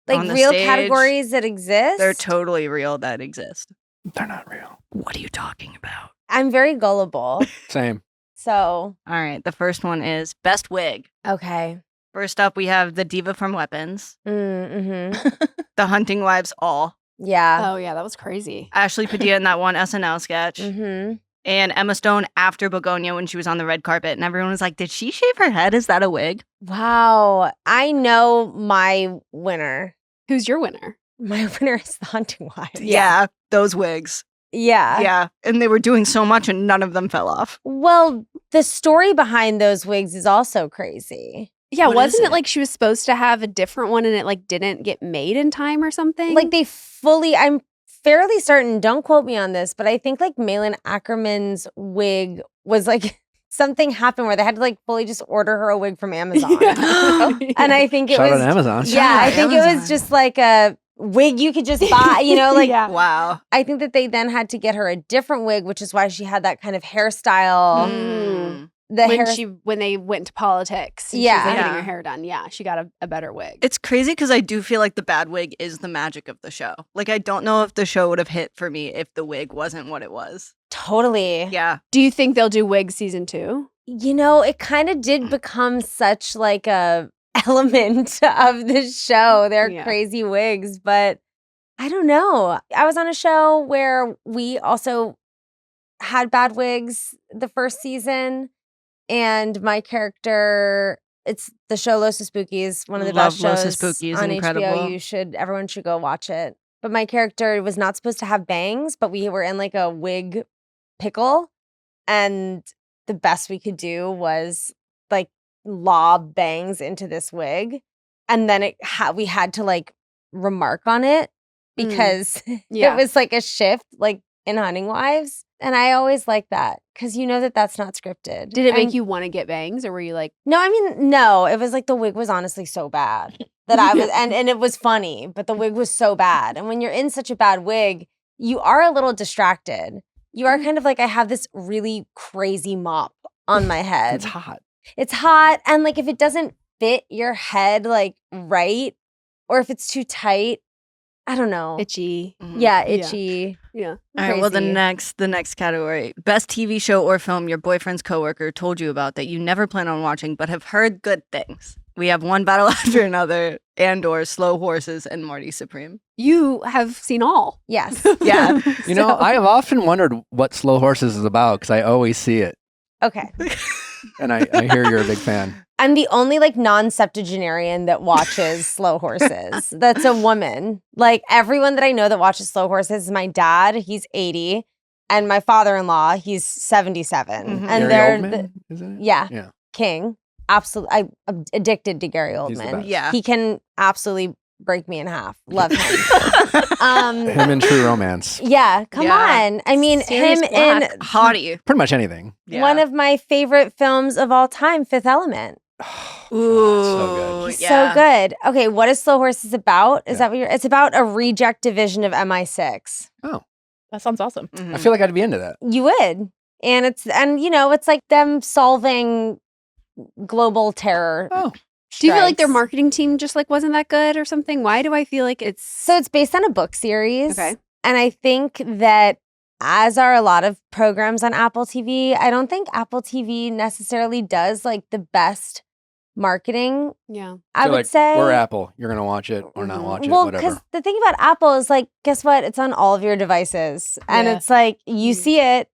Like on the real stage. categories that exist? They're totally real that exist. They're not real. What are you talking about? I'm very gullible. Same. So, All right, the first one is Best Wig. okay. First up, we have the Diva from Weapons, Mm-hmm. the Hunting Wives All, Yeah. Oh yeah, that was crazy. Ashley Padilla in that one SNL sketch, Mm-hmm. and Emma Stone after Begonia when she was on the red carpet, and everyone was like, "Did she shave her head? Is that a wig?" Wow. I know my winner. Who's your winner? My winner is the Hunting Wives. Yeah, those wigs. Yeah. Yeah, and they were doing so much, and none of them fell off. Well, the story behind those wigs is also crazy. Yeah, What wasn't is it it? like she was supposed to have a different one and it like didn't get made in time or something? Like I'm fairly certain, don't quote me on this, but I think like Malin Ackerman's wig was like something happened where they had to like fully just order her a wig from Amazon. Yeah. And I think it Shout was out to Amazon. Yeah, I Shout out think it was Amazon. just like a wig you could just buy, like Yeah. Wow. I think that they then had to get her a different wig, which is why she had that kind of hairstyle. Mm. The when hair when they went to politics, and she Yeah. was like, getting Yeah. her hair done. Yeah, she got a better wig. It's crazy because I do feel like the bad wig is the magic of the show. Like, I don't know if the show would have hit for me if the wig wasn't what it was. totally. Yeah. Do you think they'll do Wig season 2? It kind of did become such like a element of the show, their Yeah. crazy wigs, but I don't know. I was on a show where we also had bad wigs the first season, and my character, it's the show Los Spookies, one of the best Love Los shows Spookies, on incredible. HBO. Everyone should go watch it. But my character was not supposed to have bangs, but we were in like a wig pickle, and the best we could do was like lob bangs into this wig, and then we had to like remark on it because Yeah. it was like a shift like in Hunting Wives, and I always like that because that's not scripted. Did it make And- you want to get bangs, or were you like, No, I mean no. It was like the wig was honestly so bad that I was, and it was funny, but the wig was so bad, and when you're in such a bad wig, you are a little distracted. You are kind of like, I have this really crazy mop on my head. It's hot. It's hot. And like, if it doesn't fit your head like right, or if it's too tight, I don't know. Itchy. Mhm. Yeah, itchy. Yeah. All right, well, the Crazy. next category, best TV show or film your boyfriend's coworker told you about that you never plan on watching but have heard good things. We have One Battle After Another, and/or Slow Horses and Marty Supreme. You have seen all. Yes. Yeah. You know, I have often wondered what Slow Horses is about because I always see it, Okay. and I hear you're a big fan. I'm the only like non-septuagenarian that watches Slow Horses. That's a woman. Like everyone that I know that watches Slow Horses is my dad, he's 80, and my father-in-law, he's 77. Mhm. And Gary they're Oldman, isn't it? yeah, Yeah. king. Absolutely. I'm addicted to Gary He's the Oldman. best. Yeah. He can absolutely break me in half. Love him. Him in True Romance. Yeah, come Yeah. on. I mean, Sirius him in Black. Hottie. Pretty much anything. Yeah. one of my favorite films of all time, Fifth Element. Ooh, so good. He's yeah. so good. Okay, what is Slow Horses about? Is Yeah. that what you're? It's about a reject division of MI6. That sounds awesome. Mhm. I feel like I'd be into that. You would, and it's like them solving global terror. Oh. Do you feel like their strikes. marketing team just like wasn't that good or something? Why do I feel like it's So it's based on a book series. Okay. And I think that, as are a lot of programs on Apple TV, I don't think Apple TV necessarily does like the best marketing, yeah. I So, would like, say. we're Apple. You're gonna watch it or not watch it. Well, Whatever. because the thing about Apple is like, guess what? It's on all of your devices. And Yeah. it's like, you Mm. see it.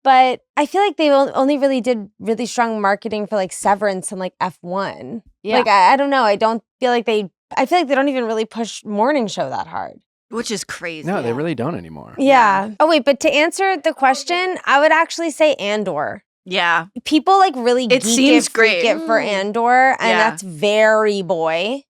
But I feel like they only really did really strong marketing for like Severance and like F1. Yeah. Like, I don't know. I feel like they don't even really push morning show that hard. Which is crazy. No, they really don't anymore. Yeah. Oh, wait. But to answer the question, I would actually say Andor. Yeah. People like really It seems freak great. it for Andor. And Yeah. that's very boy.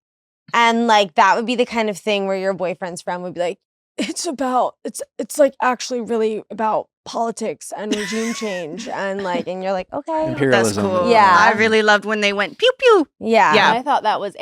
And like, that would be the kind of thing where your boyfriend's friend would be like, it's like actually really about politics and regime change. And you're like, okay. That's Imperialism. cool. Yeah. I really loved when they went pew pew Yeah. Yeah. I thought that was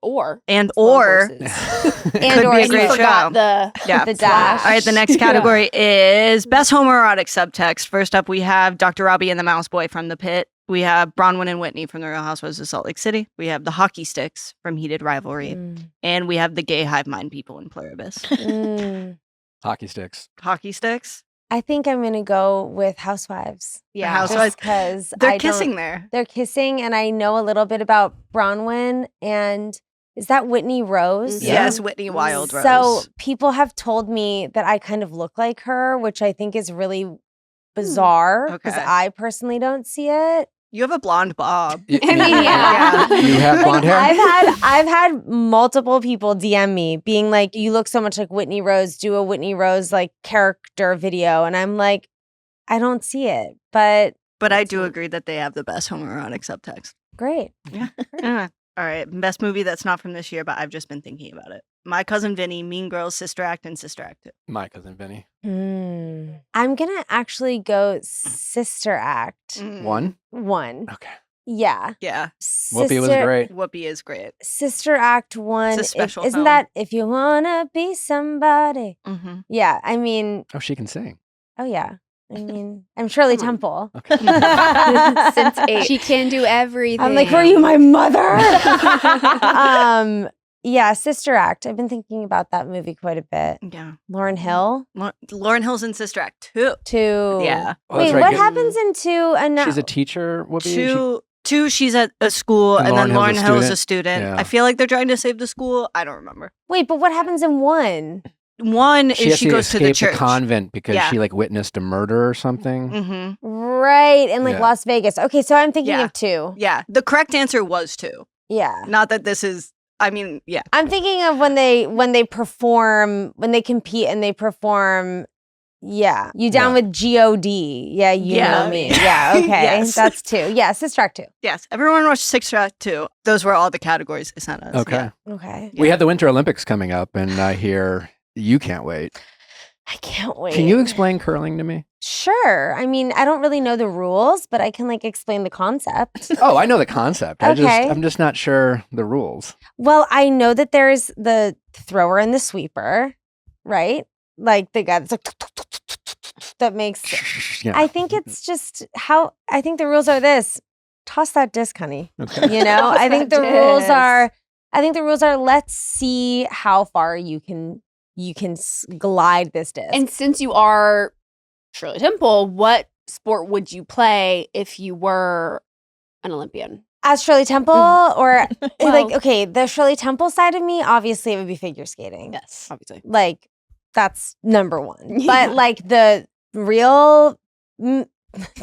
or. and Slow or. Horses. And Could or be a and great you forgot show. the Yeah. the dash. All right, the next category is best homoerotic subtext. First up, we have Dr. Robbie and the Mouse Boy from The Pit. We have Bronwyn and Whitney from The Real Housewives of Salt Lake City. We have the Hockey Sticks from Heated Rivalry. Mm. And we have the gay hive mind people in Pluribus. Mm. Hockey sticks. Hockey Sticks? I think I'm gonna go with Housewives. Yeah. Housewives. Because They're kissing there. They're kissing, and I know a little bit about Bronwyn. And is that Whitney Rose? Yeah. Yes, Whitney Wild Rose. So people have told me that I kind of look like her, which I think is really bizarre because Okay. I personally don't see it. You have a blonde bob. Y- I mean, yeah. You have blonde hair? I've had multiple people DM me being like, "You look so much like Whitney Rose. Do a Whitney Rose like character video," and I'm like, I don't see it, but But I do agree that they have the best homoerotic subtext. great. Yeah. All right. Best movie that's not from this year, but I've just been thinking about it. My Cousin Vinny, Mean Girls, Sister Act, and Sister Act 2. My cousin Vinny. I'm gonna actually go Sister Act Mm. 1. Okay. Yeah, Yeah. Whoopi was great. Whoopi is great. Sister Act 1. It's a special isn't film. that if you wanna be somebody? Mm-hmm. Yeah, I mean, Oh, she can sing. oh yeah. I mean, I'm Shirley Come on. Temple. Okay. Since 8. She can do everything. I'm like, were you my mother? Yeah, Sister Act. I've been thinking about that movie quite a bit. Yeah. Lauren Hill, Lauren Hill's in Sister Act 2. 2. Yeah. Oh, Wait, that's right. what Good- happens in 2? And She's a teacher, Whoopi? She- 2, she's at a school, And and then Lauren Lauren Hill's a Hill is a student. student. Yeah. I feel like they're trying to save the school. I don't remember. Wait, but what happens in 1? 1 she is has she to goes to the escape church. the convent because Yeah. she witnessed a murder or something. Mm-hmm. Right, in Yeah. Las Vegas. Okay, so I'm thinking Yeah. of 2. Yeah. The correct answer was 2. Yeah. Not that this is, I mean, yeah. I'm thinking of when they perform, when they compete and they perform. Yeah, you down Yeah. with God? Yeah, you Yeah. know me. Yeah, okay, Yes. that's 2. Yeah, Sister Act 2. Yes. Everyone watched Sister Act 2. Those were all the categories they sent us. Okay. Yeah. Okay, We have the Winter Olympics coming up, and I hear you can't wait. I can't wait. Can you explain curling to me? Sure. I mean, I don't really know the rules, but I can explain the concept. Oh, I know the concept. Okay. I'm just not sure the rules. Well, I know that there's the thrower and the sweeper, right? Like the guy that's like that makes. Yeah. I think it's just how I think the rules are this. Toss that disc, honey. Okay. You know, Toss I think that the rules disc. are let's see how far you can you can glide this disc. And since you are Shirley Temple, what sport would you play if you were an Olympian? As Shirley Temple or Well- okay, the Shirley Temple side of me, obviously it would be figure skating. Yes, obviously. Like that's number one. Yeah. But like the real me,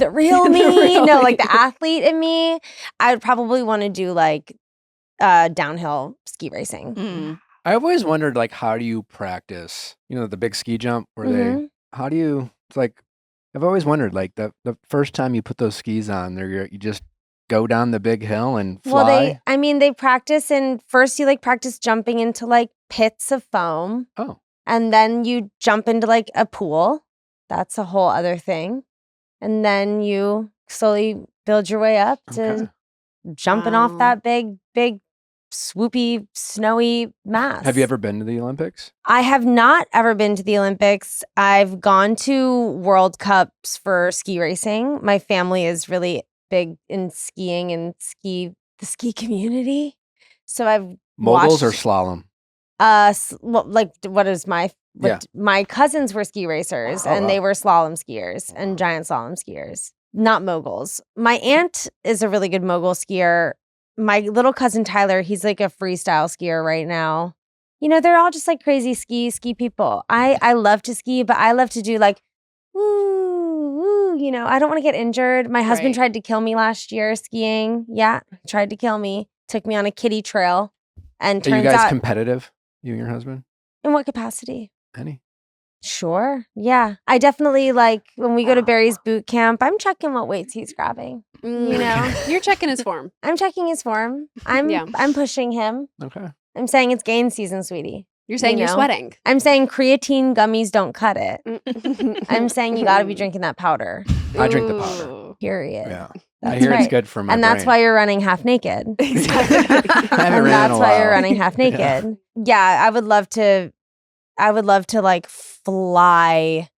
real like me. the athlete in me, I would probably want to do like downhill ski racing. Mm. I've always wondered, like, how do you practice? You know, the big ski jump where Mhm. how do you, it's like, I've always wondered, like, the first time you put those skis on, you just go down the big hill and fly. Well, they practice and first you like practice jumping into like pits of foam. Oh. And then you jump into like a pool. That's a whole other thing. And then you slowly build your way up to Okay. jumping Wow. off that big, swoopy, snowy mass. Have you ever been to the Olympics? I have not ever been to the Olympics. I've gone to World Cups for ski racing. My family is really big in skiing and the ski community. So I've Moguls or watched, slalom? my cousins were ski racers Oh, and they wow. were slalom skiers and giant slalom skiers, not moguls. My aunt is a really good mogul skier. My little cousin Tyler, he's like a freestyle skier right now. You know, they're all just like crazy ski people. I love to ski, but I love to do like woo, you know, I don't want to get injured. My husband Right. tried to kill me last year skiing. Yeah, tried to kill me. Took me on a kiddie trail. And Are you turns guys out, competitive? You and your husband? in what capacity? Any? Sure. Yeah. I definitely like when we go to Barry's boot camp, I'm checking what weights he's grabbing. You know, You're checking his form. I'm checking his form. Yeah. I'm pushing him. Okay. I'm saying it's gain season, sweetie. You're saying You you're know? sweating. I'm saying creatine gummies don't cut it. I'm saying you got to be Mm. drinking that powder. I drink the powder. Ooh. Period. Yeah. That's I hear right. it's good for my And that's brain. why you're running half naked. Exactly. I haven't And ran that's in a why you're while. running half naked. Yeah, I would love to like fly.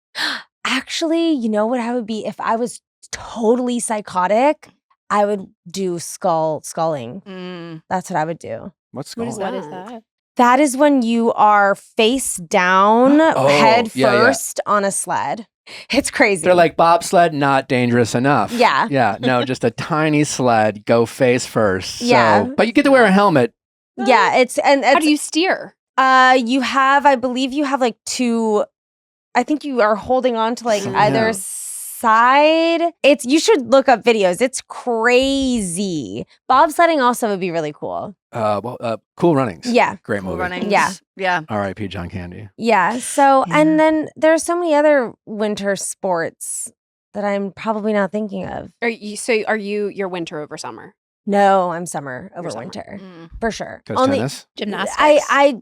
Actually, you know what I would be if I was totally psychotic? I would do sculling. Mm. That's what I would do. What's What is going that? on? What is that? That is when you are face down, Oh, head yeah, yeah. first on a sled. It's crazy. They're like bobsled, not dangerous enough. Yeah. Yeah. No, just a tiny sled, go face first. Yeah. So, but you get to wear a helmet. yeah, it's How do you steer? you have, I believe you have like two, I think you are holding on to like Oh, either yeah. side. You should look up videos. It's crazy. Bobsledding also would be really cool. Cool Runnings. Yeah. Great Cool movie. runnings. Yeah. Yeah. R.I.P. John Candy. Yeah. So, Yeah. and then there are so many other winter sports that I'm probably not thinking of. Are you your winter over summer? No, I'm summer over summer. winter Mm. for sure. Because tennis. Gymnastics. I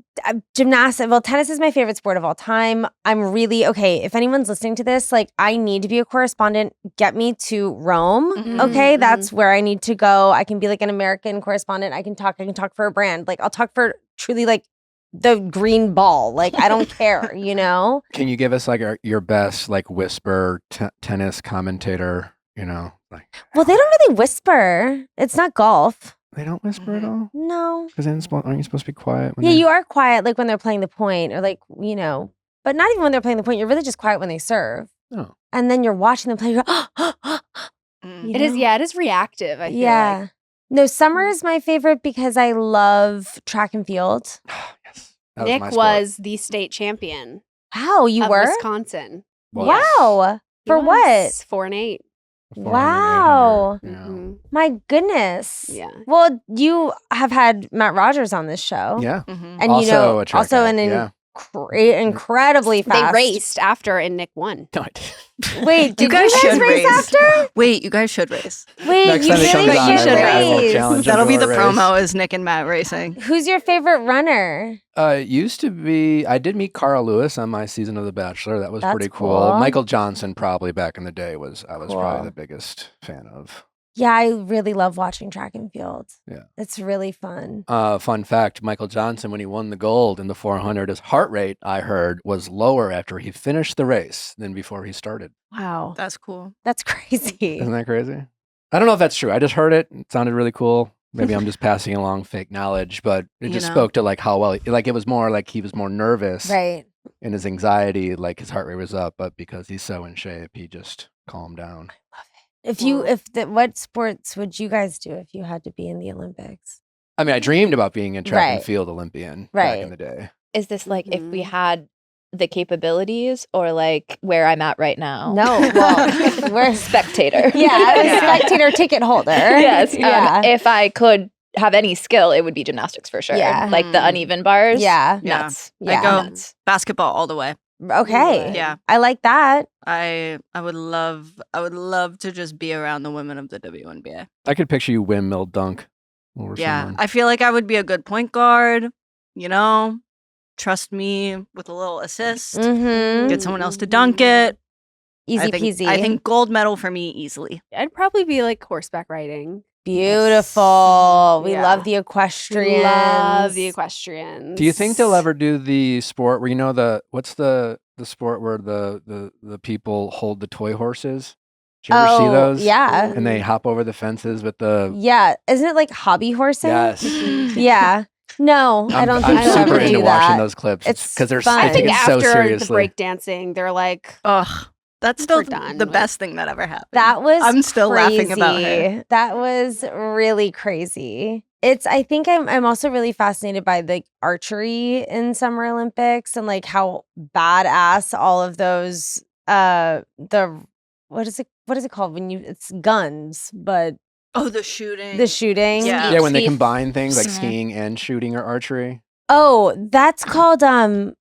gymnastics. Well, tennis is my favorite sport of all time. I'm really okay. If anyone's listening to this, like I need to be a correspondent. Get me to Rome. Mhm, Okay, mhm. that's where I need to go. I can be like an American correspondent. I can talk for a brand. Like I'll talk for truly like the green ball. Like I don't care. You know. Can you give us like your best like whisper tennis commentator? You know, like Well, they don't really whisper. It's not golf. they don't whisper at Mhm. all. No. Because aren't you supposed to be quiet? When Yeah, they- you are quiet like when they're playing the point or like, you know, but not even when they're playing the point. You're really just quiet when they serve. Oh. And then you're watching them play. You're Mm. You It is. know? Yeah, it is reactive. I feel yeah. like. No, summer is my favorite because I love track and field. Yes. That Nick my sport. was the state champion Wow, you of were? Wisconsin. Was. Wow. He For what? was 4 and 8. 400, Wow. 800, yeah. Mhm. My goodness. Yeah. Well, you have had Matt Rogers on this show. Yeah. Mhm. And Also you know, a track also guy, an yeah. incredibly They fast. raced after, and Nick won. No, I didn't. Wait, did you guys should race race. after? Wait, you guys should race. Wait, Next you time it really comes on, should I will race. challenge him That'll to be a the race. promo is Nick and Matt racing. Who's your favorite runner? It used to be, I did meet Carl Lewis on my season of The Bachelor. That was That's pretty cool. cool. Michael Johnson probably back in the day I was Cool. probably the biggest fan of. Yeah, I really love watching track and field. Yeah. It's really fun. Fun fact, Michael Johnson, when he won the gold in the 400, his heart rate, I heard, was lower after he finished the race than before he started. Wow. That's cool. That's crazy. Isn't that crazy? I don't know if that's true. I just heard it. It sounded really cool. Maybe I'm just passing along fake knowledge, but it You just know. spoke to like how well, like it was more like he was more nervous Right. and his anxiety, like his heart rate was up, but because he's so in shape, he just calmed down. What sports would you guys do if you had to be in the Olympics? I mean, I dreamed about being a track and Right. field Olympian back Right. in the day. Is this like if we Mhm. had the capabilities or like where I'm at right now? No, well, we're Spectator. Yeah, a Yeah. spectator ticket holder. Yes. Yeah. If I could have any skill, it would be gymnastics for sure. Yeah. Like the uneven bars. Yeah. Yeah. Nuts. Yeah. I go Nuts. basketball all the way. Okay. Yeah. I like that. I would love to just be around the women of the WNBA. I could picture you windmill dunk over Yeah. someone. I feel like I would be a good point guard, you know? Trust me with a little assist. Mm-hmm. Get someone else to dunk it. Easy I think, peasy. I think gold medal for me easily. I'd probably be like horseback riding. Beautiful. We Yeah. love the equestrians. Love the equestrians. Do you think they'll ever do the sport where what's the sport where the people hold the toy horses? Did you ever see those? Yeah. And they hop over the fences with the Yeah. Isn't it like hobby horsing? yes. Yeah. No, I don't think I'm they'll super ever into do watching that. those clips It's because they're fun. I I think take it so after the seriously. breakdancing, they're like, Ugh. That's still We're done, the like- best thing that ever happened. That was I'm still crazy. laughing about her. That was really crazy. I think I'm also really fascinated by the archery in Summer Olympics and like how badass all of those what is it called when it's guns, but Oh, the shooting. the shooting. Yeah. Yeah, when they Ski. combine things like Mhm. skiing and shooting or archery. Oh, that's called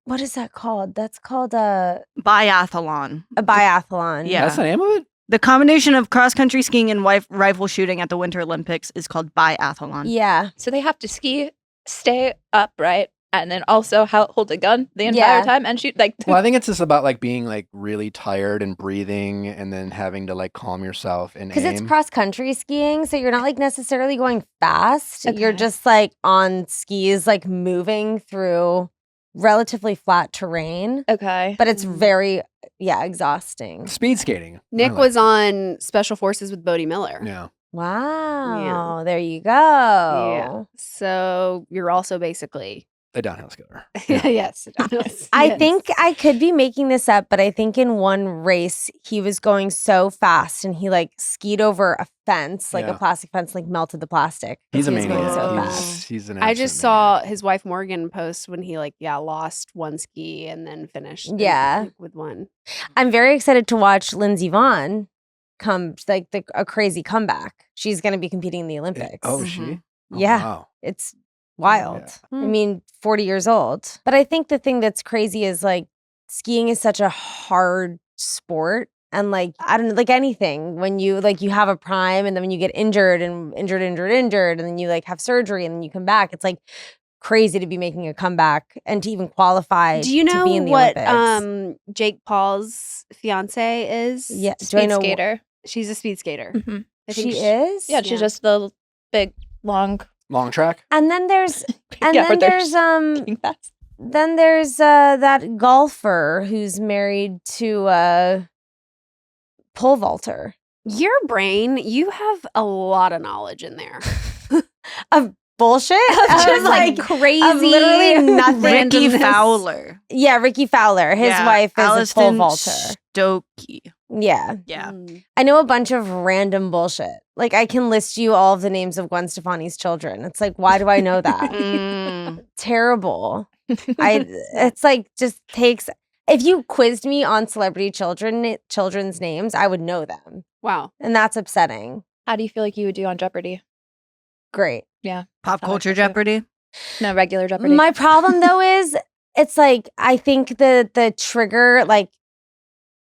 what is that called? That's called a Biathlon. biathlon. Yeah. That's the name of it? The combination of cross country skiing and rifle shooting at the Winter Olympics is called biathlon. Yeah. So they have to ski, stay upright, and then also hold a gun the entire Yeah. time and shoot. Like, Well, I think it's just about like being like really tired and breathing and then having to like calm yourself and Because aim. it's cross country skiing, so you're not like necessarily going fast. You're Okay. just like on skis, like moving through relatively flat terrain, okay. but it's very, exhausting. Speed skating. Nick I like was it. on Special Forces with Bodie Miller. Yeah. Wow, there you go. Yeah. So you're also basically A downhill skier. yes. I Yes. think I could be making this up, but I think in one race he was going so fast and he like skied over a fence, like a Yeah. plastic fence, like melted the plastic. He's a He was going maniac. so maniac. fast. He's an I just absolute saw maniac. his wife Morgan post when he lost one ski and then finished Yeah. with one. I'm very excited to watch Lindsey Vonn come like a crazy comeback. She's going to be competing in the Olympics. Oh, is she? Mhm. Oh, Yeah. Wow. It's wild. Yeah. I mean, 40 years old. But I think the thing that's crazy is like skiing is such a hard sport. And like, I don't know, like anything, when you have a prime and then when you get injured, and then you like have surgery and then you come back, it's like crazy to be making a comeback and to even qualify Do you to know be in the what Olympics. Jake Paul's fiance is? Yeah. Do I Speed know skater. She's a speed skater. Mhm. I think she is? Yeah, she's Yeah. just the big, long. Long track? And then there's and Yeah, then they're there's that golfer who's married to a pole vaulter. Your brain, you have a lot of knowledge in there. Of bullshit. Just Of, like crazy, of literally nothing. Ricky randomness. Fowler. Yeah, Ricky Fowler. His Yeah, wife is a pole Alliston vaulter. Stokey. Yeah. Yeah. Mm. I know a bunch of random bullshit. Like I can list you all of the names of Gwen Stefani's children. It's like, why do I know that? Mm. Terrible. It's like just takes. If you quizzed me on celebrity children's names, I would know them. Wow. And that's upsetting. How do you feel like you would do on Jeopardy? Great. Pop I like culture that too. Jeopardy. No, regular Jeopardy. My problem though is it's like I think the trigger, like,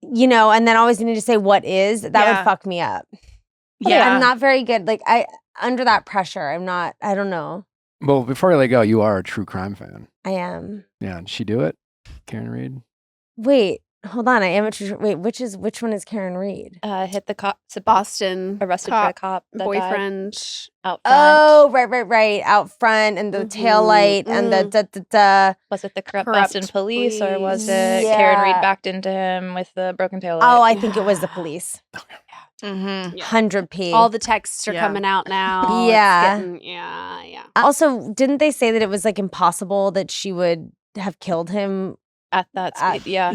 you know, and then always need to say what is, that Yeah. would fuck me up. Yeah. I'm not very good. Like I under that pressure, I don't know. Well, before I let go, you are a true crime fan. I am. Yeah. Did she do it? Karen Reed? Wait, hold on. I am a true. Wait, which one is Karen Reed? Hit the cop. Boston Arrested for a cop. That died boyfriend. out front. Oh, right. Out front and the tail light and the da. Was it the corrupt Corrupt Boston police, or was police. it Karen Reed Yeah. backed into him with the broken tail Oh, light? I think it was the police. Mm-hmm. Yeah. 100p. All the texts are Yeah. coming out now. It's Yeah. yeah. Also, didn't they say that it was like impossible that she would have killed him At that speed, yeah.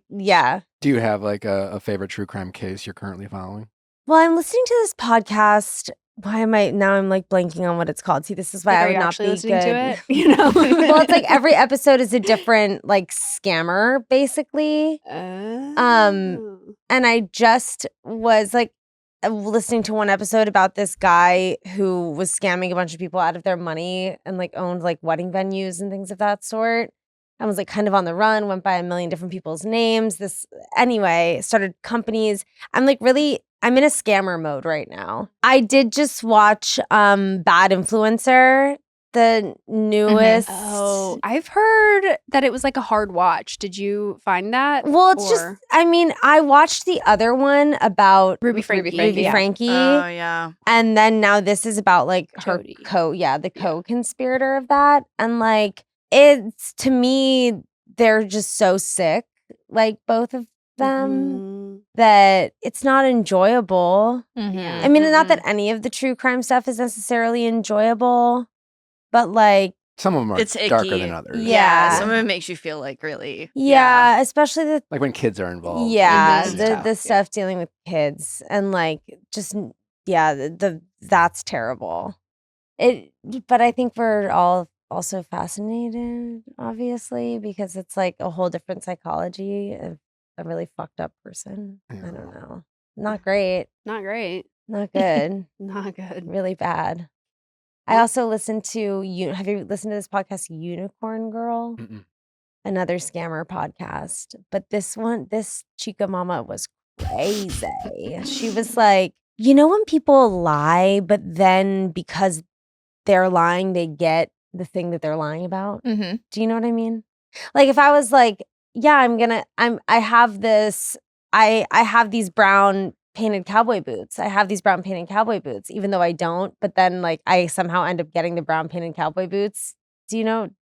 Yeah. Do you have like a favorite true crime case you're currently following? Well, I'm listening to this podcast. Why am I now? I'm like blanking on what it's called. See, this is why Like, I are would you not actually be listening good. to it? You know? Well, it's like every episode is a different like scammer, basically. And I just was like listening to one episode about this guy who was scamming a bunch of people out of their money and like owned like wedding venues and things of that sort. I was like kind of on the run, went by a million different people's names. Started companies. I'm in a scammer mode right now. I did just watch Bad Influencer, the newest. Oh, I've heard that it was like a hard watch. Did you find that? Well, it's just, I mean, I watched the other one about Ruby Frankie. Frankie. Oh, yeah. And then now this is about like her Jody. the co-conspirator of that. And like, it's, to me, they're just so sick, like both of them, that it's not enjoyable. Mhm. I mean, not that any of the true crime stuff is necessarily enjoyable, but like, Some of them are It's darker icky. than others. Yeah. Some of it makes you feel like really. yeah, especially the Like when kids are involved. yeah, Mhm. the Yeah. stuff dealing with kids and like just that's terrible. But I think we're all also fascinated, obviously, because it's like a whole different psychology of a really fucked up person. I Yeah. don't know. Not great. Not great. Not good. Not good. Really bad. I also listened to have you listened to this podcast, Unicorn Girl? Mm-mm. Another scammer podcast. But this Chica Mama was crazy. She was like, you know when people lie, but then because they're lying, they get the thing that they're lying about? Mhm. Do you know what I mean? Like if I was like, yeah, I have these brown painted cowboy boots. I have these brown painted cowboy boots, even though I don't, but then like I somehow end up getting the brown painted cowboy boots. Do you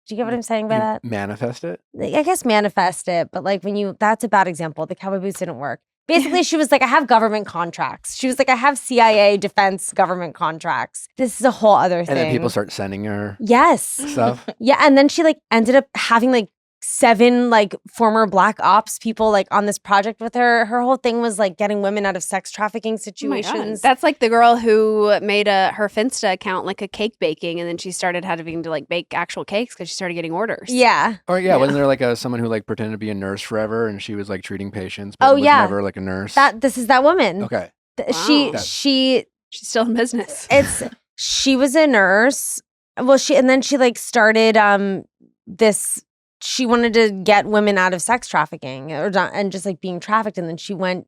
get what I'm saying by You that? manifest it? Like, I guess manifest it, but like that's a bad example. The cowboy boots didn't work. Basically, she was like, I have government contracts. She was like, I have CIA defense government contracts. This is a whole other thing. And then people start sending her Yes. stuff. Yeah. And then she like ended up having like 7 like former black ops people like on this project with her. Her whole thing was like getting women out of sex trafficking Oh my God. situations. That's like the girl who made her Finsta account like a cake baking, and then she started having to like bake actual cakes because she started getting orders. yeah. Or wasn't there like someone who like pretended to be a nurse forever and she was like treating patients, but Oh, was yeah. never like a nurse? This is that woman. Okay. She Wow. she She's still in business. she was a nurse. Well, she like started this. She wanted to get women out of sex trafficking and just like being trafficked, and then she went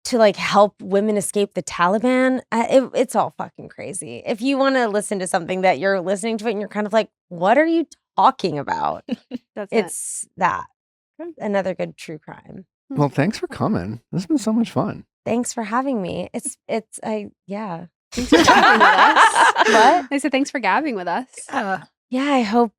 to like help women escape the Taliban. It's all fucking crazy. If you want to listen to something that you're listening to it and you're kind of like, what are you talking about? That's It's that. Another good true crime. Well, thanks for coming. This has been so much fun. Thanks for having me. Yeah. Thanks for gabbing with us. What? I said thanks for gabbing with us. Yeah, I hope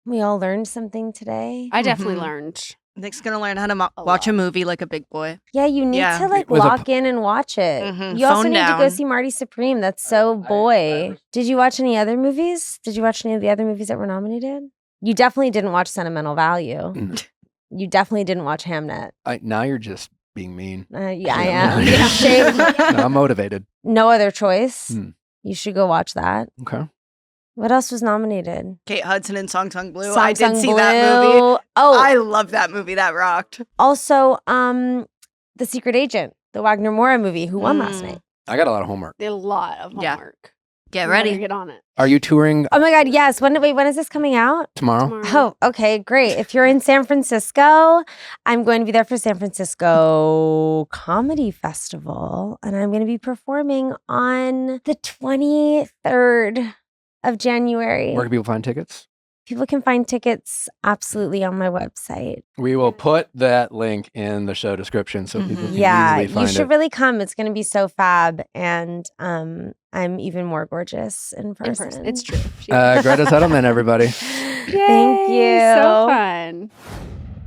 we all learned something today. I definitely Mhm. learned. Nick's gonna learn how to A watch a lot. movie like a big boy. Yeah, you need Yeah. to like It was a lock in and watch it. Mhm. You also Phone need to go down. see Marty Supreme. That's so boy. Did you watch any other movies? Did you watch any of the other movies that were nominated? You definitely didn't watch Sentimental Value. Mm. You definitely didn't watch Hamnet. Now you're just being mean. Yeah, I Yeah. am. Yeah. Shame. No, I'm motivated. No Other Choice. Hmm. You should go watch that. Okay. What else was nominated? Kate Hudson and Song Sung Blue. Song I did Sung see that movie. Blue. Oh, I love that movie. That rocked. also, The Secret Agent, the Wagner Moura movie, who won last Mm. night. I got a lot of homework. Did a lot of Yeah. homework. Get We better ready. Get on it. Are you touring Oh my God, yes. When is this coming out? tomorrow? Oh, okay, great. If you're in San Francisco, I'm going to be there for San Francisco Comedy Festival, and I'm going to be performing on the 23rd of January. Where can people find tickets? People can find tickets absolutely on my website. We will put that link in the show description so people Mhm. can Yeah, easily you find should it. really come. It's going to be so fab, and I'm even more gorgeous in In person. person. It's true. She Greta Titelman, everybody. Thank Yay, you. So fun.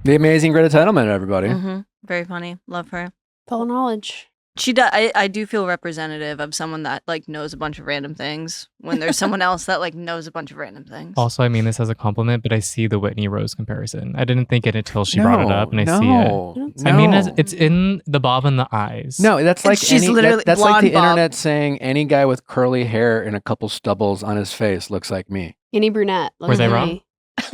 The amazing Greta Titelman, everybody. Mhm. Very funny. Love her. Full of knowledge. She does. I do feel representative of someone that like knows a bunch of random things when there's someone else that like knows a bunch of random things. Also, I mean this as a compliment, but I see the Whitney Rose comparison. I didn't think it until she brought it up, and I see it. I mean, it's in the bob in the eyes. No, that's like She's literally that's like the blonde bob. internet saying any guy with curly hair and a couple stubbles on his face looks like me. Any brunette. Were they looks wrong?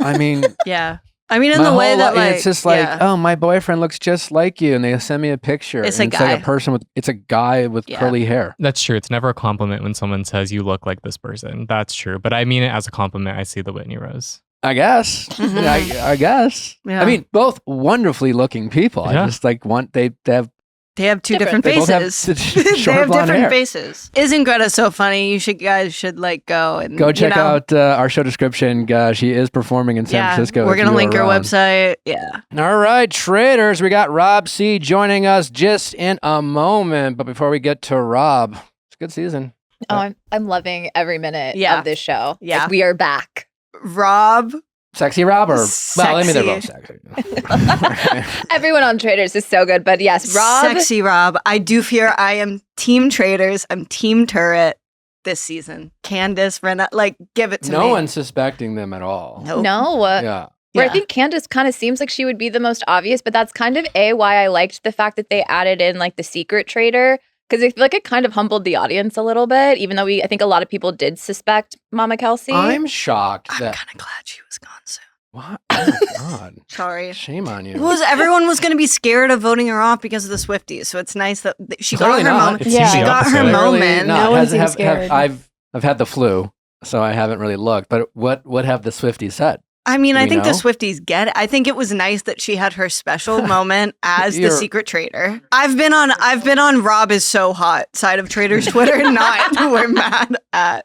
like I mean, Yeah. I mean, in my the way whole that li- like it's just like, yeah. oh, my boyfriend looks just like you, and they send me a picture. It's and a it's like guy. a person with it's a guy with Yeah. curly hair. That's true. It's never a compliment when someone says you look like this person. That's true. But I mean it as a compliment. I see the Whitney Rose. I guess. Mhm. I guess. Yeah. I mean, both wonderfully looking people. Yeah. I just like want they have They have two different They both have faces. short they have blonde different hair. faces. Isn't Greta so funny? You guys should like go and Go check you know, out our show description. She is performing in San Francisco. We're if gonna you are link her around. website. Yeah. All right, Traitors. We got Rob C joining us just in a moment. But before we get to Rob, it's a good season. Oh, I'm loving every minute Yeah. of this show. Yeah. Like, we are back. Rob. Sexy Rob or well, I mean they're both Sexy. sexy. Everyone on Traitors is so good, but yes, Rob. Sexy Rob. I do fear I am Team Traitors. I'm Team Turret this season. Candace, Renna, like give it to me. No one's suspecting them at all. Nope. No. Yeah. Where Yeah. I think Candace kind of seems like she would be the most obvious, but that's kind of why I liked the fact that they added in like the secret traitor, because I feel like it kind of humbled the audience a little bit, even though I think a lot of people did suspect Mama Kelce. I'm shocked I'm that kind of glad she was gone soon. what? Oh my God. Sorry. Shame on you. Everyone was going to be scared of voting her off because of the Swifties. So it's nice that she got Clearly her not. moment. It Yeah. seems She the got opposite. her Clearly moment. not. No one Has- seems have- scared. I've had the flu, so I haven't really looked. But what have the Swifties said? I mean, Do I we think the know? Swifties get it. I think it was nice that she had her special moment as the You're- secret traitor. I've been on Rob is so hot side of Traitors Twitter, not we're mad at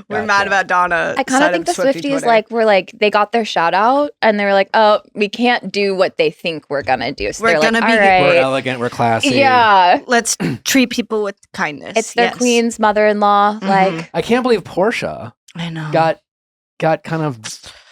we're mad Gotcha. about Donna. I kind side of think the Swiftie Swifties Twitter. were like they got their shout out and they were like, oh, we can't do what they think we're gonna do. So We're they're gonna like, be- all We're right, elegant. We're classy. yeah, Let's treat people with kindness. it's their Yes. queen's mother-in-law. Mhm. Like, I can't believe Portia I know. got kind of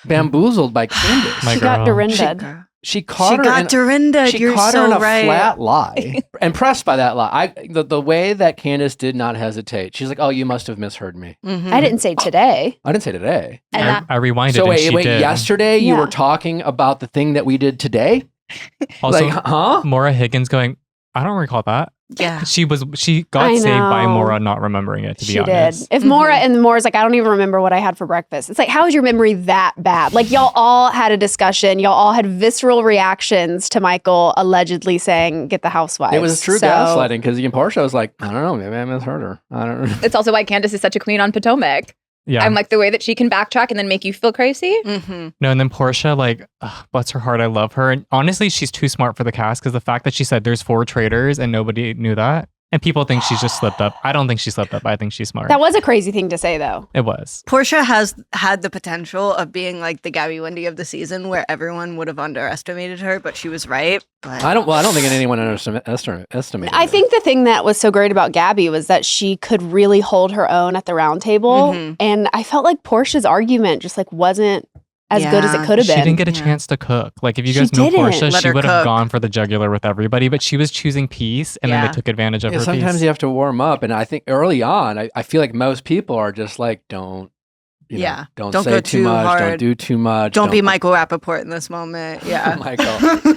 bamboozled by Candace. My she got girl. Dorinda. She caught She her got in, Dorinda. she You're caught so her in a right. flat lie. Impressed by that lie. The way that Candace did not hesitate. She's like, "Oh, you must have misheard me." Mhm. I didn't say today. I didn't say today. and that, I rewinded So and wait, she did. yesterday you Yeah. were talking about the thing that we did today? Also, Like, huh? Maura Higgins going, I don't recall that. Yeah. She got I saved by know. Maura not remembering it, to be She honest. did. If Maura's like, I don't even remember what I had for breakfast. It's like, how is your memory that bad? Like, y'all all had a discussion. Y'all all had visceral reactions to Michael allegedly saying, "Get the housewives." It was true So- gaslighting because Portia was like, I don't know, maybe I misheard her. I don't know. it's also why Candace is such a queen on Potomac. Yeah. I'm like the way that she can backtrack and then make you feel crazy. Mm-hmm. No, and then Portia, like, bless her heart, I love her. And honestly, she's too smart for the cast because the fact that she said there's 4 traitors and nobody knew that. And people think she's just slipped up. I don't think she slipped up. I think she's smart. That was a crazy thing to say, though. It was. Portia has had the potential of being like the Gabby Wendy of the season, where everyone would have underestimated her, but she was right. But I don't think anyone estimated. I her. think the thing that was so great about Gabby was that she could really hold her own at the round table. Mhm. And I felt like Portia's argument just like wasn't as good as it Yeah. could have She been. didn't get a Yeah. chance to cook. Like, if you She guys know didn't. Portia, Let she her would have cook. gone for the jugular with everybody, but she was choosing peace and then Yeah. they took advantage of Yeah, her sometimes peace. you have to warm up, and I think early on, I feel like most people are just like, don't Don't say go too too much, don't hard. do too much, don't be Michael Rapaport in this moment. Yeah. Michael.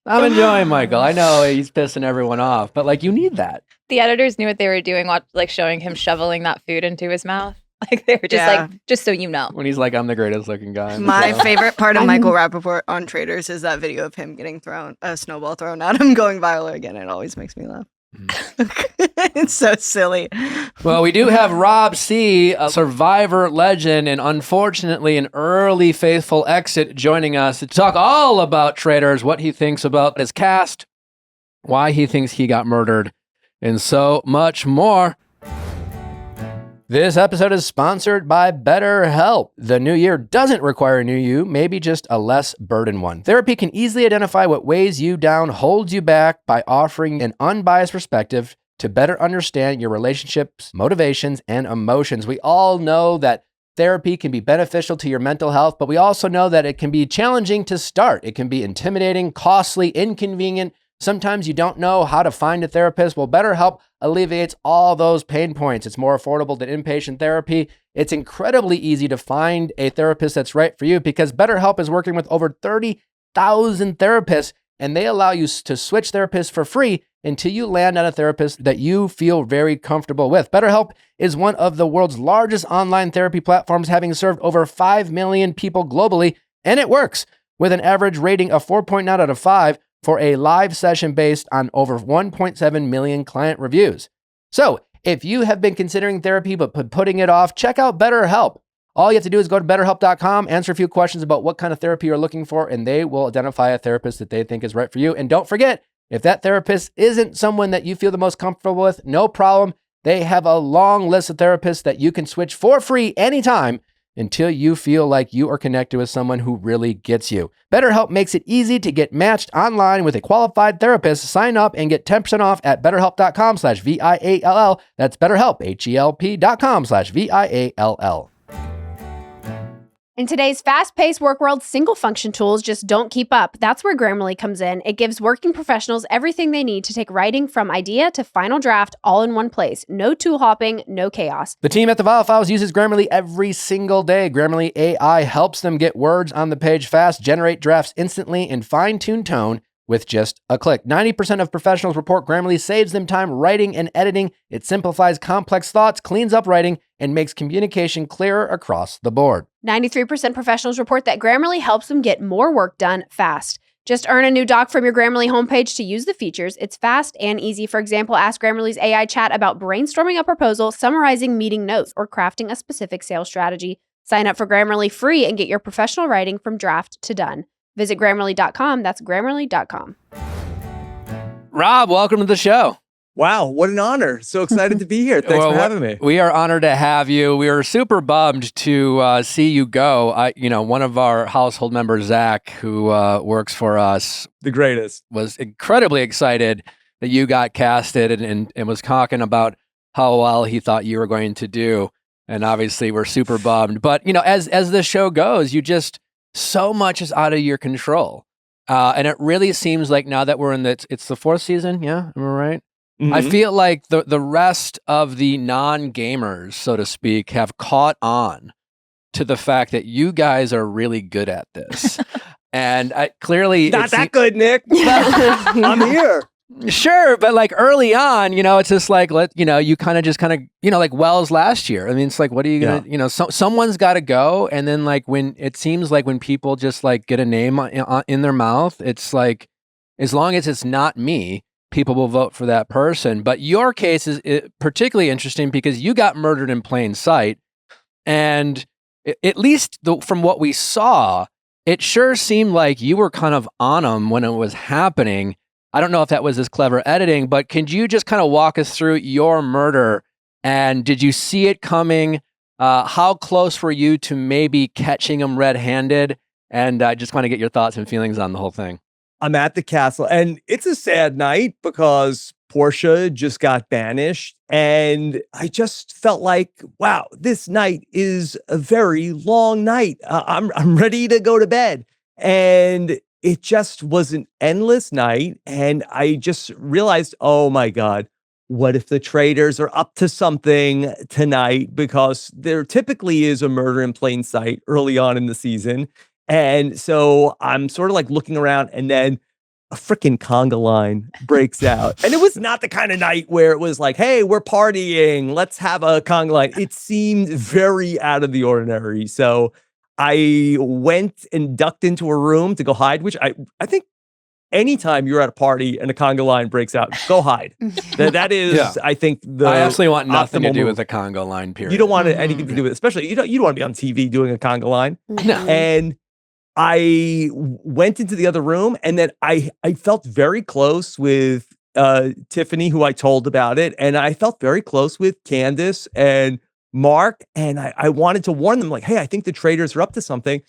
I'm enjoying Michael. I know he's pissing everyone off, but like you need that. The editors knew what they were doing, like showing him shoveling that food into his mouth. Like they were just Yeah. like, just so you know. When he's like, I'm the greatest looking guy. in the My show. favorite part of I'm- Michael Rapaport on Traitors is that video of him getting a snowball thrown at him, going viral again. It always makes me laugh. It's so silly. Well, we do have Rob C, a Survivor legend, and unfortunately an early faithful exit, joining us to talk all about Traitors, what he thinks about his cast, why he thinks he got murdered, and so much more. This episode is sponsored by BetterHelp. The new year doesn't require a new you, maybe just a less burdened one. Therapy can easily identify what weighs you down, holds you back by offering an unbiased perspective to better understand your relationships, motivations, and emotions. We all know that therapy can be beneficial to your mental health, but we also know that it can be challenging to start. It can be intimidating, costly, inconvenient, Sometimes you don't know how to find a therapist. Well, BetterHelp alleviates all those pain points. It's more affordable than inpatient therapy. It's incredibly easy to find a therapist that's right for you because BetterHelp is working with over 30,000 therapists, and they allow you to switch therapists for free until you land on a therapist that you feel very comfortable with. BetterHelp is one of the world's largest online therapy platforms, having served over 5 million people globally, and it works with an average rating of 4.9 out of 5 for a live session based on over 1.7 million client reviews. So if you have been considering therapy but putting it off, check out BetterHelp. All you have to do is go to BetterHelp.com, answer a few questions about what kind of therapy you're looking for, and they will identify a therapist that they think is right for you. And don't forget, if that therapist isn't someone that you feel the most comfortable with, no problem. They have a long list of therapists that you can switch for free anytime until you feel like you are connected with someone who really gets you. BetterHelp makes it easy to get matched online with a qualified therapist. Sign up and get 10% off at BetterHelp.com/VIALL. That's BetterHelp, HELP.com/VIALL. In today's fast-paced work world, single-function tools just don't keep up. That's where Grammarly comes in. It gives working professionals everything they need to take writing from idea to final draft all in one place. No tool hopping, no chaos. The team at the Viall Files uses Grammarly every single day. Grammarly AI helps them get words on the page fast, generate drafts instantly, and fine-tune tone with just a click. 90% of professionals report Grammarly saves them time writing and editing. It simplifies complex thoughts, cleans up writing, and makes communication clearer across the board. 93% professionals report that Grammarly helps them get more work done fast. Just earn a new doc from your Grammarly homepage to use the features. It's fast and easy. For example, ask Grammarly's AI chat about brainstorming a proposal, summarizing meeting notes, or crafting a specific sales strategy. Sign up for Grammarly free and get your professional writing from draft to done. Visit Grammarly.com. That's Grammarly.com. Rob, welcome to the show. Wow, what an honor. So excited to be here. Thanks for having me. We are honored to have you. We were super bummed to see you go. One of our household members, Zach, who works for us, The greatest. was incredibly excited that you got casted and was talking about how well he thought you were going to do. And obviously we're super bummed. But, as the show goes, so much is out of your control. And it really seems like now that we're it's the fourth season. Yeah. Am I right? Mm-hmm. I feel like the rest of the non-gamers, so to speak, have caught on to the fact that you guys are really good at this. And clearly Not that good, Nick. I'm here. Sure, but like early on, it's just like you kind of like Wells last year. I mean, it's like, what are you gonna, someone's got to go, and then like when it seems like when people just like get a name in their mouth, it's like as long as it's not me, people will vote for that person. But your case is particularly interesting because you got murdered in plain sight, and at least from what we saw, it sure seemed like you were kind of on them when it was happening. I don't know if that was as clever editing, but can you just kind of walk us through your murder? And did you see it coming? How close were you to maybe catching him red-handed? And I just want to get your thoughts and feelings on the whole thing. I'm at the castle, and it's a sad night because Portia just got banished. And I just felt like, wow, this night is a very long night. I'm ready to go to bed. And it just was an endless night. And I just realized, oh my God, what if the Traitors are up to something tonight? Because there typically is a murder in plain sight early on in the season. And so I'm sort of like looking around, and then a freaking conga line breaks out. And it was not the kind of night where it was like, hey, we're partying, let's have a conga line. It seemed very out of the ordinary. So I went and ducked into a room to go hide, which I think anytime you're at a party and a conga line breaks out, go hide. That is, I think, I absolutely want nothing to do move. with a conga line, period. You don't want anything to do with it, especially you don't want to be on TV doing a conga line. No. And I went into the other room, and then I felt very close with Tiffany, who I told about it, and I felt very close with Candace and Mark, and I wanted to warn them, like, hey, I think the Traitors are up to something.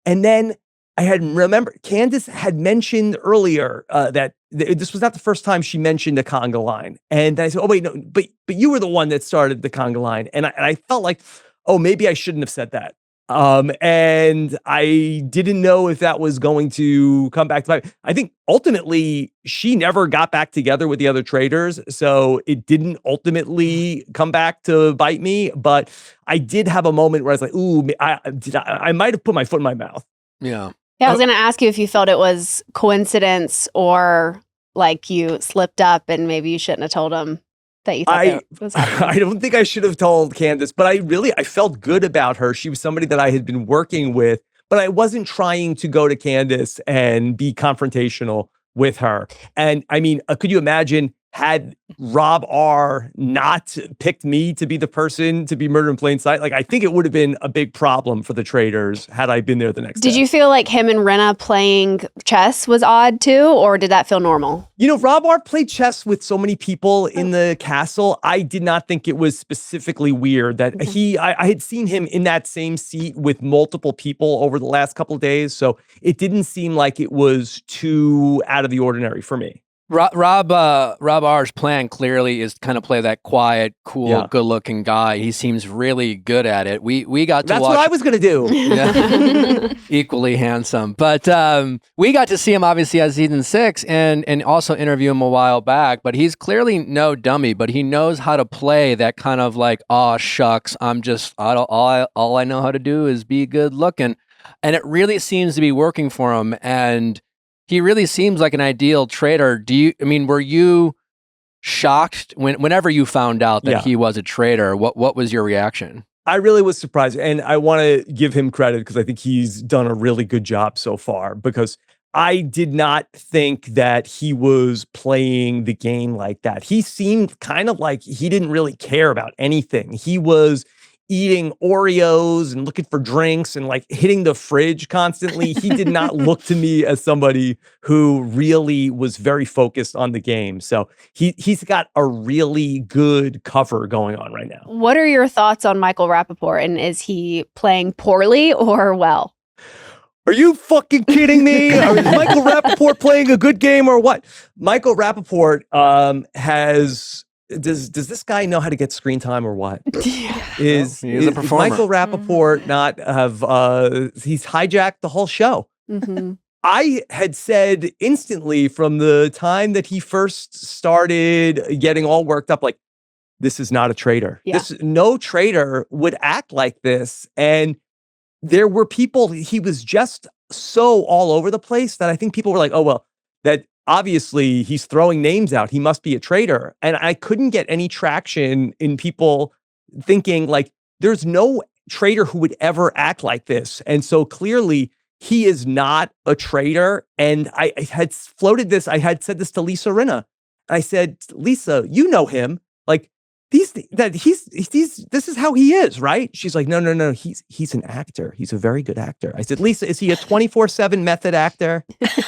And then I had remembered Candace had mentioned earlier that this was not the first time she mentioned a conga line, and I said, oh wait, no, but you were the one that started the conga line, and I felt like, oh, maybe I shouldn't have said that. And I didn't know if that was going to come back to bite. I think ultimately she never got back together with the other Traitors, so it didn't ultimately come back to bite me. But I did have a moment where I was like, "Ooh, I might have put my foot in my mouth." Yeah. Yeah, I was going to ask you if you felt it was coincidence or like you slipped up and maybe you shouldn't have told him that you thought that was happening. I don't think I should have told Candace, but I felt good about her. She was somebody that I had been working with, but I wasn't trying to go to Candace and be confrontational with her. And I mean, could you imagine had Rob R not picked me to be the person to be murdered in plain sight? Like, I think it would have been a big problem for the Traitors had I been there the next day. Did you feel like him and Rinna playing chess was odd too, or did that feel normal? You know, Rob R played chess with so many people in the castle. I did not think it was specifically weird that I had seen him in that same seat with multiple people over the last couple of days. So it didn't seem like it was too out of the ordinary for me. Rob R's plan clearly is to kind of play that quiet, cool, good-looking guy. He seems really good at it. We got to That's watch. what I was going to do. Yeah. Equally handsome, but we got to see him obviously at season 6 and also interview him a while back. But he's clearly no dummy. But he knows how to play that kind of like, oh shucks, all I know how to do is be good looking, and it really seems to be working for him. And he really seems like an ideal traitor. Were you shocked whenever you found out that he was a traitor? What was your reaction? I really was surprised. And I want to give him credit because I think he's done a really good job so far, because I did not think that he was playing the game like that. He seemed kind of like he didn't really care about anything. He was eating Oreos and looking for drinks and like hitting the fridge constantly. He did not look to me as somebody who really was very focused on the game. So he's got a really good cover going on right now. What are your thoughts on Michael Rapaport, and is he playing poorly or well? Are you fucking kidding me? Is Michael Rapaport playing a good game or what? Michael Rapaport Does this guy know how to get screen time or what? Is a performer. Michael Rapaport not have he's hijacked the whole show? Mm-hmm. I had said instantly from the time that he first started getting all worked up, like, this is not a traitor. Yeah. No traitor would act like this. And there were people, he was just so all over the place that I think people were like, oh, well, that obviously he's throwing names out. He must be a traitor. And I couldn't get any traction in people thinking like there's no traitor who would ever act like this. And so clearly he is not a traitor. And I had floated this. I had said this to Lisa Rinna. I said, Lisa, you know him. Like this is how he is, right? She's like, no. He's an actor. He's a very good actor. I said, Lisa, is he a 24/7 method actor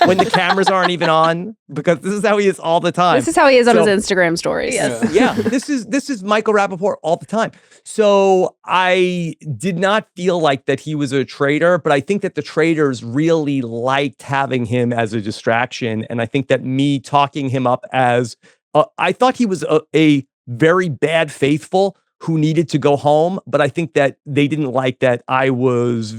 when the cameras aren't even on? Because this is how he is all the time. This is how he is on his Instagram stories. Yes. Yeah, this is Michael Rapaport all the time. So I did not feel like that he was a traitor, but I think that the traitors really liked having him as a distraction. And I think that me talking him up as, I thought he was a very bad faithful who needed to go home, but I think that they didn't like that I was,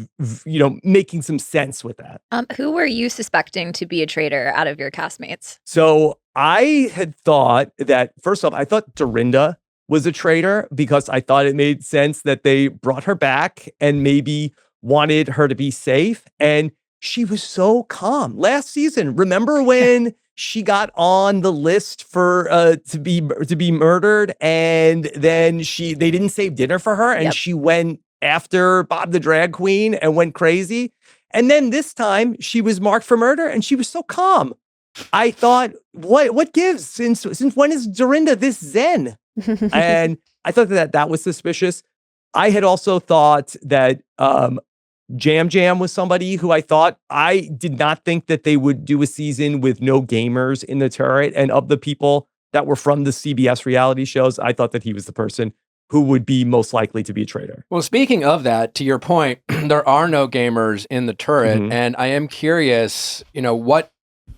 making some sense with that. Who were you suspecting to be a traitor out of your castmates? So I had thought that, first off, I thought Dorinda was a traitor because I thought it made sense that they brought her back and maybe wanted her to be safe. And she was so calm last season. Remember when she got on the list for to be murdered, and then they didn't save dinner for her, and she went after Bob the drag queen and went crazy. And then this time she was marked for murder, and she was so calm. I thought, what gives? Since when is Dorinda this zen? And I thought that was suspicious. I had also thought that Jam was somebody who I did not think that they would do a season with no gamers in the turret. And of the people that were from the CBS reality shows, I thought that he was the person who would be most likely to be a traitor. Well, speaking of that, to your point, there are no gamers in the turret. Mhm. And I am curious,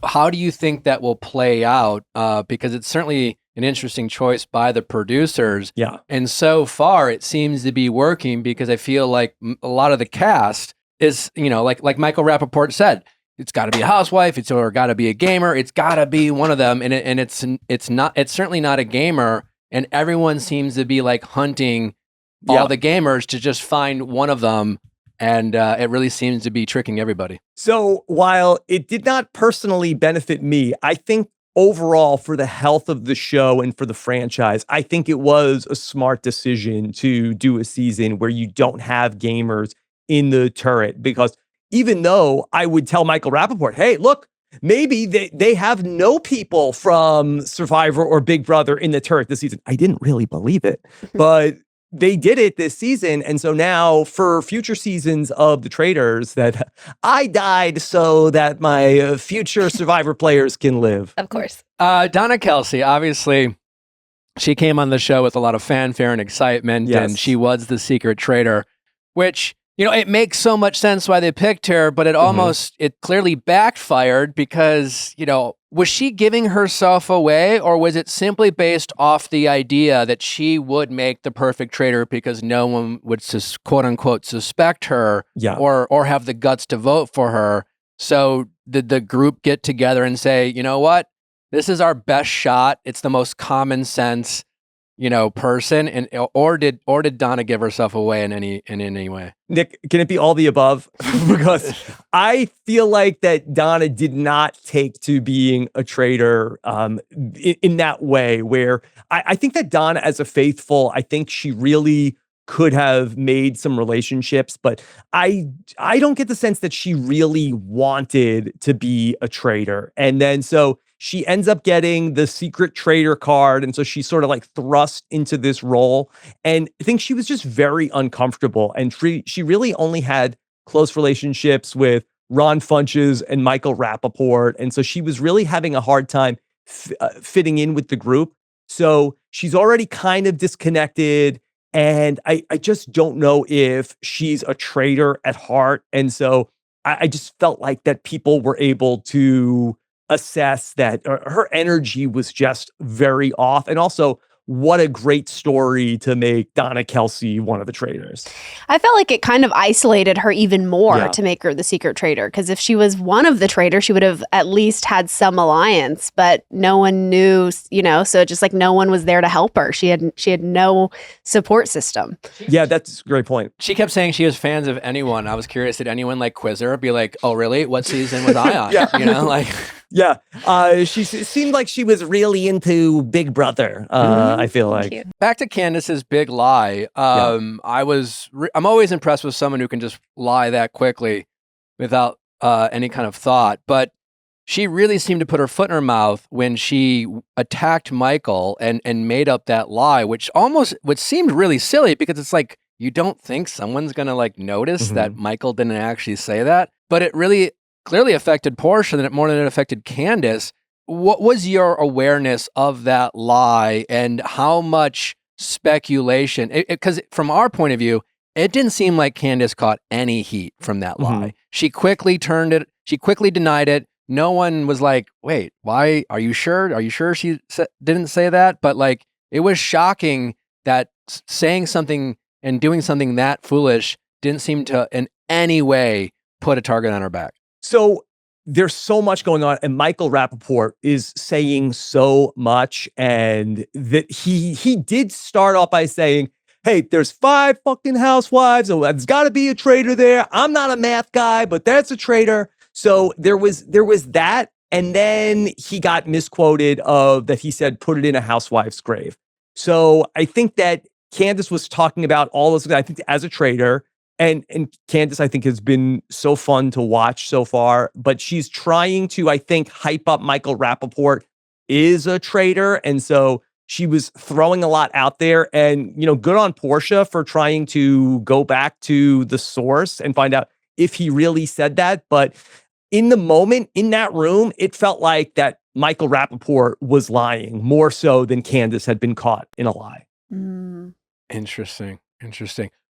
how do you think that will play out? Because it's certainly an interesting choice by the producers. Yeah. And so far, it seems to be working because I feel like a lot of the cast is, like Michael Rapaport said, it's got to be a housewife, it's got to be a gamer, it's got to be one of them, and it's certainly not a gamer, and everyone seems to be like hunting all the gamers to just find one of them, and it really seems to be tricking everybody. So while it did not personally benefit me, I think overall for the health of the show and for the franchise, I think it was a smart decision to do a season where you don't have gamers in the turret, because even though I would tell Michael Rapaport, hey, look, maybe they have no people from Survivor or Big Brother in the turret this season. I didn't really believe it, but they did it this season. And so now for future seasons of the Traitors, that I died so that my future Survivor players can live. Of course. Donna Kelce, obviously, she came on the show with a lot of fanfare and excitement, and she was the secret traitor, which, it makes so much sense why they picked her, but it clearly backfired because, was she giving herself away, or was it simply based off the idea that she would make the perfect traitor because no one would quote unquote suspect her or have the guts to vote for her? So did the group get together and say, you know what, this is our best shot. It's the most common sense, person, and or did Donna give herself away in any way? Nick, can it be all the above? Because I feel like that Donna did not take to being a traitor in that way, where I think that Donna, as a faithful, I think she really could have made some relationships, but I don't get the sense that she really wanted to be a traitor. And then so she ends up getting the secret traitor card. And so she's sort of like thrust into this role. And I think she was just very uncomfortable. And she really only had close relationships with Ron Funches and Michael Rapaport. And so she was really having a hard time fitting in with the group. So she's already kind of disconnected. And I just don't know if she's a traitor at heart. And so I just felt like that people were able to assess that her energy was just very off. And also, what a great story to make Donna Kelce one of the traitors. I felt like it kind of isolated her even more to make her the secret traitor, because if she was one of the traitors, she would have at least had some alliance, but no one knew, so just like no one was there to help her. She had no support system. Yeah, that's a great point. She kept saying she was fans of anyone. I was curious, did anyone like quiz her, be like, oh really, what season was I on? Yeah, she seemed like she was really into Big Brother. I feel like. Cute. Back to Candace's big lie. I'm always impressed with someone who can just lie that quickly without any kind of thought. But she really seemed to put her foot in her mouth when she attacked Michael and made up that lie, which seemed really silly, because it's like, you don't think someone's gonna like notice that Michael didn't actually say that, but it really clearly affected Portia more than it affected Candace. What was your awareness of that lie, and how much speculation? Because from our point of view, it didn't seem like Candace caught any heat from that lie. She quickly turned it. She quickly denied it. No one was like, wait, why? Are you sure? Are you sure she didn't say that? But like, it was shocking that saying something and doing something that foolish didn't seem to in any way put a target on her back. So there's so much going on, and Michael Rapaport is saying so much, and that he did start off by saying, hey, there's 5 fucking housewives, so there's got to be a traitor there. I'm not a math guy, but that's a traitor. So there was that, and then he got misquoted that he said, put it in a housewife's grave. So I think that Candace was talking about all those things, I think, as a traitor. And Candace, I think, has been so fun to watch so far, but she's trying to, I think, hype up Michael Rapaport is a traitor. And so she was throwing a lot out there, and, good on Portia for trying to go back to the source and find out if he really said that. But in the moment, in that room, it felt like that Michael Rapaport was lying more so than Candace had been caught in a lie. Interesting.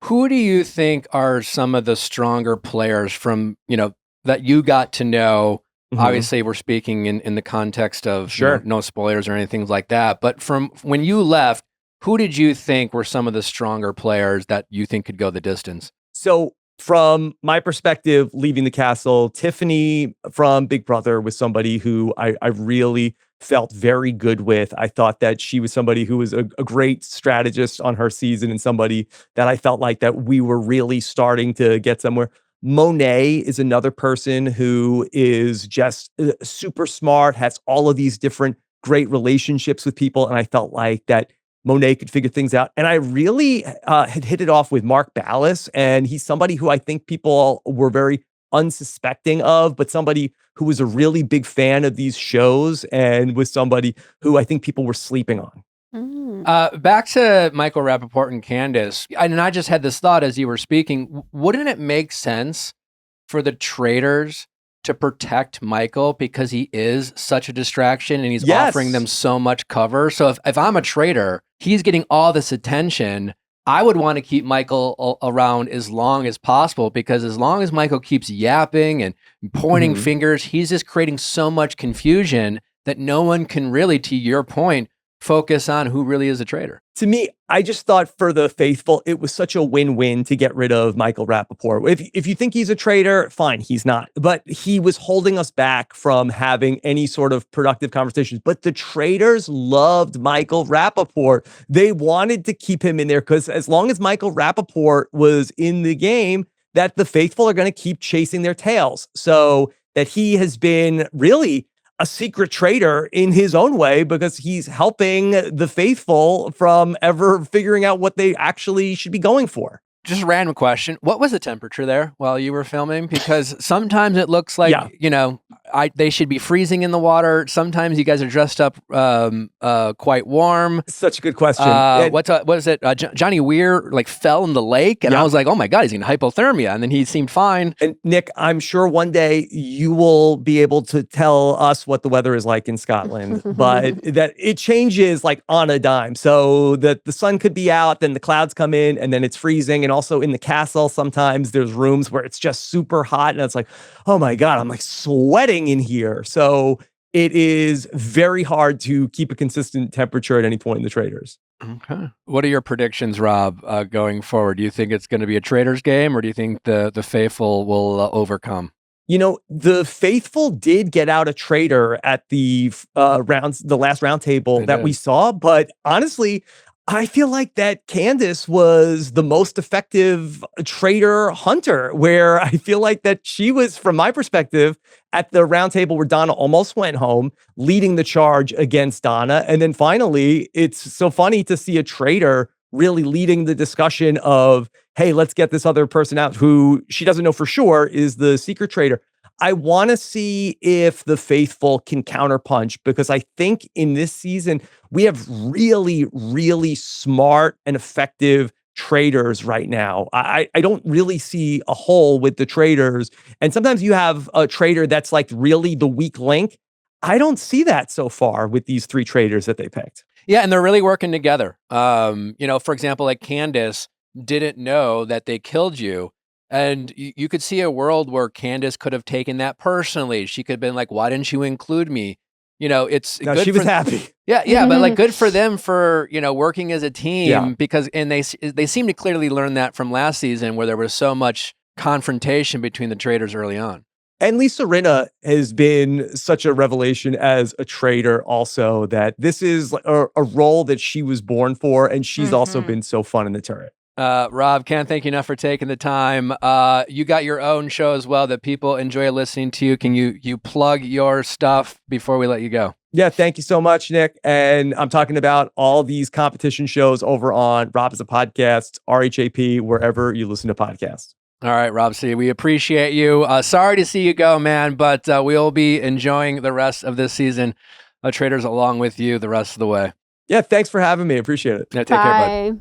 Who do you think are some of the stronger players from, that you got to know Obviously, we're speaking in the context of no spoilers or anything like that. But from when you left, who did you think were some of the stronger players that you think could go the distance? So from my perspective, leaving the castle, Tiffany from Big Brother was somebody who I really felt very good with. I thought that she was somebody who was a great strategist on her season and somebody that I felt like that we were really starting to get somewhere. Monet is another person who is just super smart, has all of these different great relationships with people. And I felt like that Monet could figure things out. And I really had hit it off with Mark Ballas. And he's somebody who I think people were very unsuspecting of, but somebody who was a really big fan of these shows and was somebody who I think people were sleeping on. Back to Michael Rapaport and Candace, and I just had this thought as you were speaking. Wouldn't it make sense for the Traitors to protect Michael because he is such a distraction and he's offering them so much cover? So if I'm a traitor, he's getting all this attention. I would want to keep Michael around as long as possible, because as long as Michael keeps yapping and pointing fingers, he's just creating so much confusion that no one can really, to your point, focus on who really is a traitor. To me, I just thought for the faithful, it was such a win-win to get rid of Michael Rapaport. If you think he's a traitor, fine, he's not. But he was holding us back from having any sort of productive conversations. But the Traitors loved Michael Rapaport. They wanted to keep him in there because as long as Michael Rapaport was in the game, that the faithful are going to keep chasing their tails. So that he has been really a secret traitor in his own way, because he's helping the faithful from ever figuring out what they actually should be going for. Just a random question. What was the temperature there while you were filming? Because sometimes it looks like, they should be freezing in the water. Sometimes you guys are dressed up quite warm. Such a good question. What is it? Johnny Weir fell in the lake, and I was like, oh my God, he's in hypothermia. And then he seemed fine. And Nick, I'm sure one day you will be able to tell us what the weather is like in Scotland, but that it changes on a dime. So that the sun could be out, then the clouds come in, and then it's freezing. And also in the castle, sometimes there's rooms where it's just super hot, and it's like, oh my God, I'm sweating in here. So it is very hard to keep a consistent temperature at any point in the Traitors. Okay. What are your predictions, Rob, going forward? Do you think it's going to be a Traitors game, or do you think the faithful will overcome? The faithful did get out a traitor at the last round table that we saw, but honestly, I feel like that Candace was the most effective traitor hunter, where I feel like that she was, from my perspective, at the round table where Donna almost went home, leading the charge against Donna. And then finally, it's so funny to see a traitor really leading the discussion of, hey, let's get this other person out who she doesn't know for sure is the secret traitor. I want to see if the faithful can counterpunch, because I think in this season, we have really, really smart and effective traitors right now. I don't really see a hole with the traitors. And sometimes you have a traitor that's really the weak link. I don't see that so far with these three traitors that they picked. Yeah, and they're really working together. For example, Candace didn't know that they killed you. And you could see a world where Candace could have taken that personally. She could have been like, why didn't you include me? It's no, good. She was happy. Yeah. But good for them for, working as a team, because they seem to clearly learn that from last season, where there was so much confrontation between the traitors early on. And Lisa Rinna has been such a revelation as a traitor also, that this is a role that she was born for. And she's also been so fun in the turret. Rob, can't thank you enough for taking the time. You got your own show as well that people enjoy listening to. Can you plug your stuff before we let you go? Yeah, thank you so much, Nick. And I'm talking about all these competition shows over on Rob is a Podcast, RHAP, wherever you listen to podcasts. All right, Rob C., we appreciate you. Sorry to see you go, man, but we'll be enjoying the rest of this season of Traitors along with you the rest of the way. Yeah, thanks for having me. Appreciate it. Yeah, take care, bud.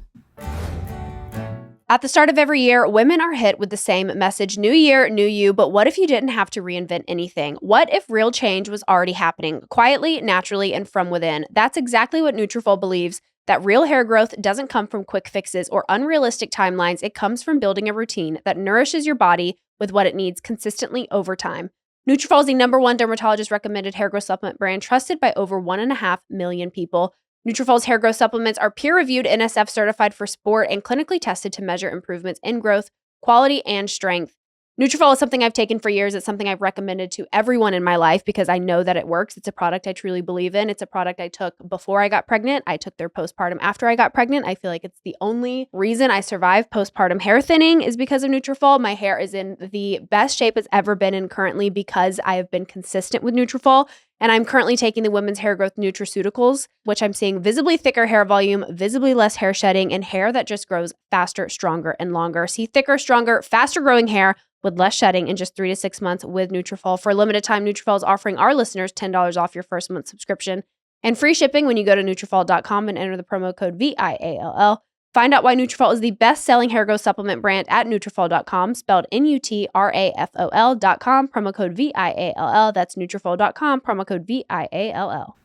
At the start of every year, women are hit with the same message: new year, new you. But what if you didn't have to reinvent anything? What if real change was already happening quietly, naturally, and from within? That's exactly what Nutrafol believes, that real hair growth doesn't come from quick fixes or unrealistic timelines. It comes from building a routine that nourishes your body with what it needs consistently over time. Nutrafol is the #1 dermatologist recommended hair growth supplement brand trusted by over 1.5 million people. Nutrafol's hair growth supplements are peer-reviewed, NSF certified for sport, and clinically tested to measure improvements in growth, quality, and strength. Nutrafol is something I've taken for years. It's something I've recommended to everyone in my life because I know that it works. It's a product I truly believe in. It's a product I took before I got pregnant. I took their postpartum after I got pregnant. I feel like it's the only reason I survived postpartum hair thinning is because of Nutrafol. My hair is in the best shape it's ever been in currently because I have been consistent with Nutrafol. And I'm currently taking the women's hair growth nutraceuticals, which I'm seeing visibly thicker hair volume, visibly less hair shedding, and hair that just grows faster, stronger, and longer. See thicker, stronger, faster growing hair with less shedding in just 3 to 6 months with Nutrafol. For a limited time, Nutrafol is offering our listeners $10 off your first month subscription and free shipping when you go to Nutrafol.com and enter the promo code VIALL. Find out why Nutrafol is the best-selling hair growth supplement brand at Nutrafol.com, spelled Nutrafol.com, promo code VIALL. That's Nutrafol.com, promo code VIALL.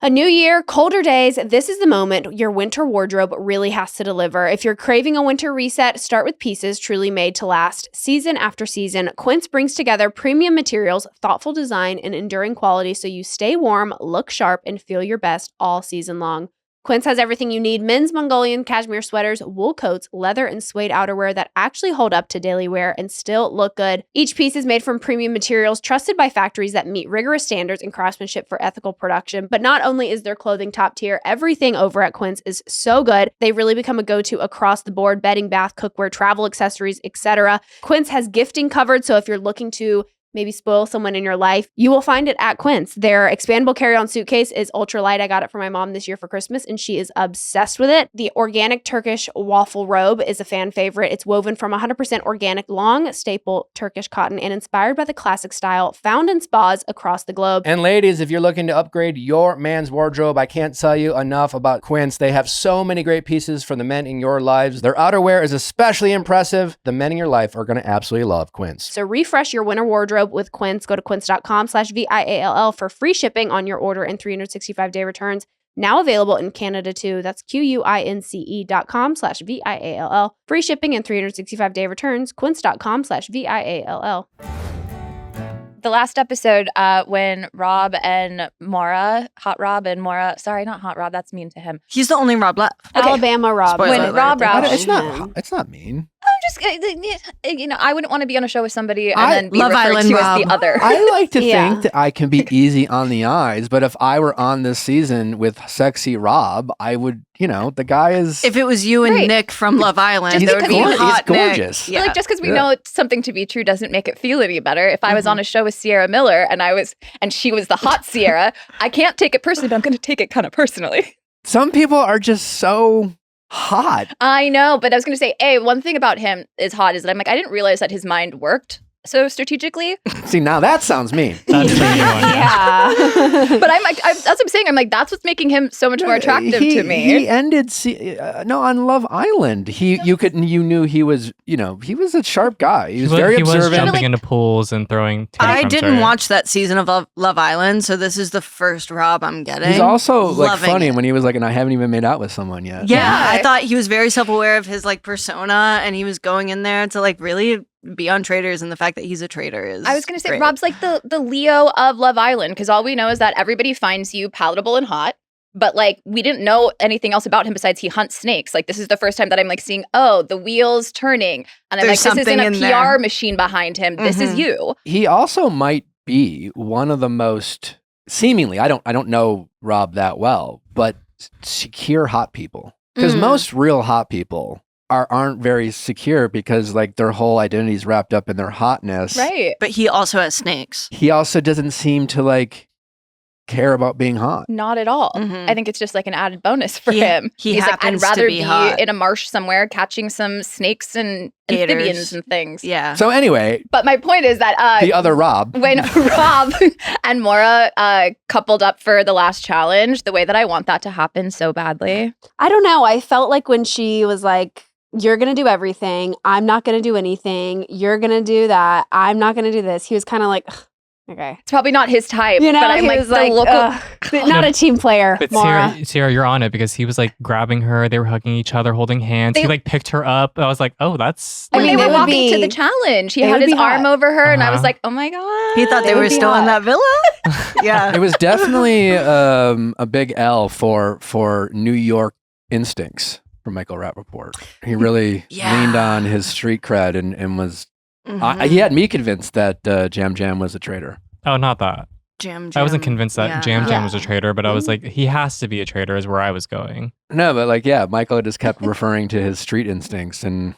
A new year, colder days, this is the moment your winter wardrobe really has to deliver. If you're craving a winter reset, start with pieces truly made to last. Season after season, Quince brings together premium materials, thoughtful design, and enduring quality so you stay warm, look sharp, and feel your best all season long. Quince has everything you need: men's Mongolian cashmere sweaters, wool coats, leather and suede outerwear that actually hold up to daily wear and still look good. Each piece is made from premium materials trusted by factories that meet rigorous standards and craftsmanship for ethical production. But not only is their clothing top tier, everything over at Quince is so good. They've really become a go-to across the board: bedding, bath, cookware, travel accessories, etc. Quince has gifting covered, so if you're looking to maybe spoil someone in your life, you will find it at Quince. Their expandable carry-on suitcase is ultralight. I got it for my mom this year for Christmas, and she is obsessed with it. The organic Turkish waffle robe is a fan favorite. It's woven from 100% organic, long, staple Turkish cotton and inspired by the classic style found in spas across the globe. And ladies, if you're looking to upgrade your man's wardrobe, I can't tell you enough about Quince. They have so many great pieces for the men in your lives. Their outerwear is especially impressive. The men in your life are going to absolutely love Quince. So refresh your winter wardrobe with Quince. Go to quince.com/VIALL for free shipping on your order and 365-day returns. Now available in Canada too. That's QUINCE.com/VIALL. Free shipping and 365-day returns. Quince.com/VIALL. The last episode, when Rob and Maura, Hot Rob and Maura, sorry, not Hot Rob, that's mean to him. He's the only Rob left. Okay. Alabama Rob. Spoiler When alert. Rob, It's not mean. I'm just, I wouldn't want to be on a show with somebody and then be Love referred Island to Rob. as the other. I like to Yeah. think that I can be easy on the eyes, but if I were on this season with sexy Rob, I would, the guy is... If it was you and Right. Nick from Love Island, Just there would be because hot he's Nick. gorgeous. Yeah. Like, just because we Yeah. know it's something to be true doesn't make it feel any better. If I was on a show with Sierra Miller and she was the hot Sierra, I can't take it personally, but I'm going to take it kind of personally. Some people are just so hot. I know, but I was going to say, one thing about him is hot is that I didn't realize that his mind worked so strategically. See, now that sounds mean. That's the new one. Yeah. But that's what I'm saying. That's what's making him so much more attractive to me. He ended on Love Island. You knew he was, he was a sharp guy. He was very he was observant. jumping into pools and throwing I tantrums, didn't right? watch that season of Love Island, so this is the first Rob I'm getting. He's also Loving funny it. when he was and I haven't even made out with someone yet. Yeah, I Yeah. thought he was very self-aware of his persona, and he was going in there to really be on Traitors, and the fact that he's a traitor is. I was going to say, great. Rob's like the Leo of Love Island, because all we know is that everybody finds you palatable and hot. But we didn't know anything else about him besides he hunts snakes. This is the first time that I'm seeing, the wheels turning. And I'm There's this isn't something a in PR there. machine behind him. This is Mhm. you. He also might be one of the most seemingly, I don't know Rob that well, but secure hot people. Because Mm. most real hot people aren't very secure because their whole identity is wrapped up in their hotness. Right. But he also has snakes. He also doesn't seem to care about being hot. Not at all. Mhm. I think it's just an added bonus for He- him. he He's happens I'd to rather be hot." in a marsh somewhere catching some snakes and Gators. amphibians and things. Yeah. So anyway, But my point is that the other Rob. when Rob and Maura coupled up for the last challenge, the way that I want that to happen so badly. I don't know. I felt like when she was like, you're going to do everything. I'm not going to do anything. You're going to do that. I'm not going to do this. He was kind of like, ugh, Okay. It's probably not his type, You know, but I'm he like, was the look of not a team player, But Mara. Sierra, you're on it because he was like grabbing her. They were hugging each other, holding hands. He They- like picked her up. I was like, oh, that's. I when mean, they they were would walking to be- the challenge. He they had would his be arm hot. over her, and I was Uh-huh. like, oh my God. He thought they They were would be still in hot. that villa. Yeah. It was definitely a big L for New York instincts for Michael Rapaport. He really Yeah. leaned on his street cred and was. Mhm. He had me convinced that Jam Jam was a traitor. Oh, not that. Jam, I wasn't Jam. convinced that Yeah. Jam Jam Yeah. was a traitor, but I was like, he has to be a traitor, is where I was going. No, but like, yeah, Michael just kept referring to his street instincts and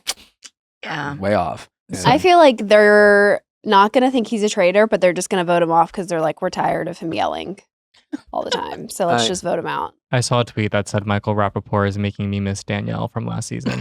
Yeah. way off. Yeah. I feel like they're not going to think he's a traitor, but they're just going to vote him off because they're like, we're tired of him yelling all the time. So let's I- just vote him out. I saw a tweet that said Michael Rapaport is making me miss Danielle from last season.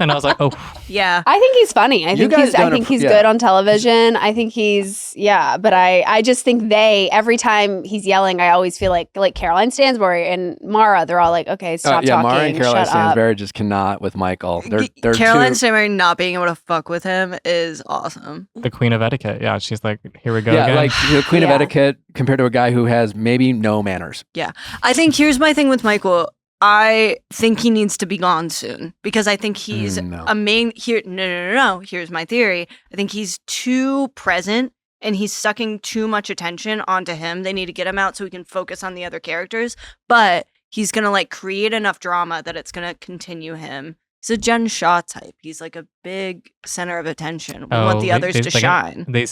And I was like, oh, Yeah. I think he's funny. I You think guys he's. I don't think he's yeah. good on television. I think he's. Yeah, but I just think every time he's yelling, I always feel like Caroline Stansbury and Mara. They're all like, okay, stop yeah, talking. Mara and Caroline shut up. Stansbury just cannot with Michael. They're Caroline too. Stansbury not being able to fuck with him is awesome. the queen of etiquette. Yeah, she's like, here we go Yeah, again. like the queen of Yeah. etiquette compared to a guy who has maybe no manners. I think here's my thing with Michael. I think he needs to be gone soon because I think he's No. a main here. No. Here's my theory. I think he's too present and he's sucking too much attention onto him. They need to get him out so he can focus on the other characters. But he's gonna like create enough drama that it's gonna continue him. He's a Jen Shaw type. He's like a big center of attention. We want the others to like, shine. They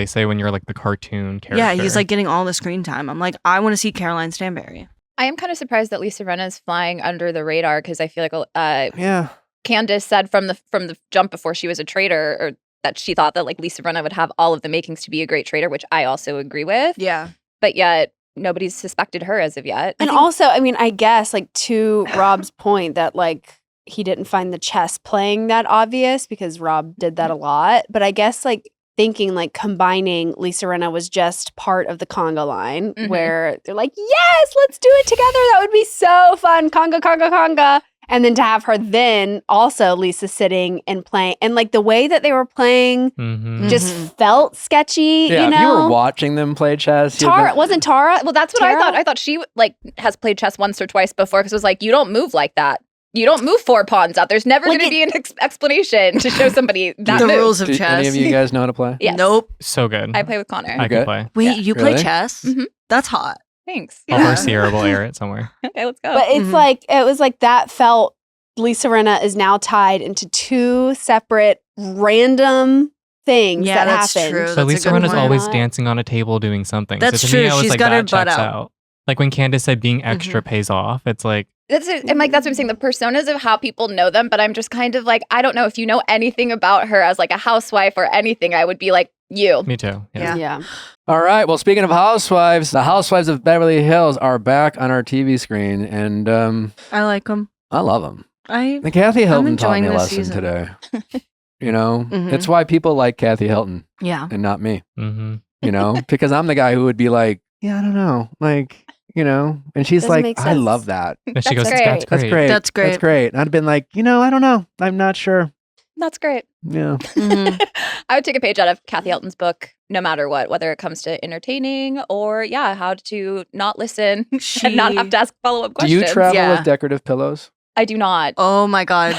say when you're like the cartoon character. Yeah, he's like getting all the screen time. I'm like, I want to see Caroline Stanberry. I am kind of surprised that Lisa Rinna is flying under the radar because I feel like Yeah. Candace said from the jump before she was a traitor, or that she thought that like Lisa Rinna would have all of the makings to be a great traitor, which I also agree with. Yeah. But yet nobody's suspected her as of yet. And also, I mean, I guess like to Rob's point that like he didn't find the chess playing that obvious because Rob did that a lot. But I guess like thinking like combining Lisa Rinna was just part of the conga line Mhm. where they're like, yes, let's do it together. That would be so fun. Conga, conga, conga. And then to have her then also Lisa sitting and playing and like the way that they were playing Mhm. just Mhm. felt sketchy, Yeah, you if know? you were watching them play chess, you'd Tara, been- wasn't Tara? Well, that's what Tara? I thought. I thought she like has played chess once or twice before because it was like, you don't move like that. You don't move 4 pawns out. There's never Like going to be an explanation to show somebody that The move. rules of Do chess. any of you guys know how to play? Yes. Nope. So good. I play with Connor. I Okay. can play. Wait, Yeah. you play Really? chess? Mhm. That's hot. Thanks. Over Yeah. Sierra will air it somewhere. Okay, let's go. But it's Mhm. like it was like that felt Lisa Rinna is now tied into 2 separate random things Yeah, that that's happened. true. So That's a Lisa good Rinna's point. always Not. dancing on a table doing something. That's so to true. Me, I was She's like, got her that butt checks out. Like when Candace said being extra pays off, it's like, That's it. And like that's what I'm saying. The personas of how people know them, but I'm just kind of like, I don't know if you know anything about her as like a housewife or anything. I would be like, you. me too. Yeah. Yeah. All right. Well, speaking of housewives, the Housewives of Beverly Hills are back on our TV screen, and I like them. I love them. I Kathy Hilton taught enjoying me a this lesson season. today. You know, Mhm. it's why people like Kathy Hilton yeah. and not me. Mm-hmm. You know, because I'm the guy who would be like, yeah, I don't know, like, you know, and she's Doesn't like, make I sense. love that. And she That's goes, great. that's great. That's great. That's great. That's great. And I'd been like, you know, I don't know. I'm not sure. That's great. Yeah. Mhm. I would take a page out of Kathy Hilton's book, no matter what, whether it comes to entertaining or how to not listen and not have to ask follow-up Do questions. you travel Yeah. with decorative pillows? I do not. Oh my God.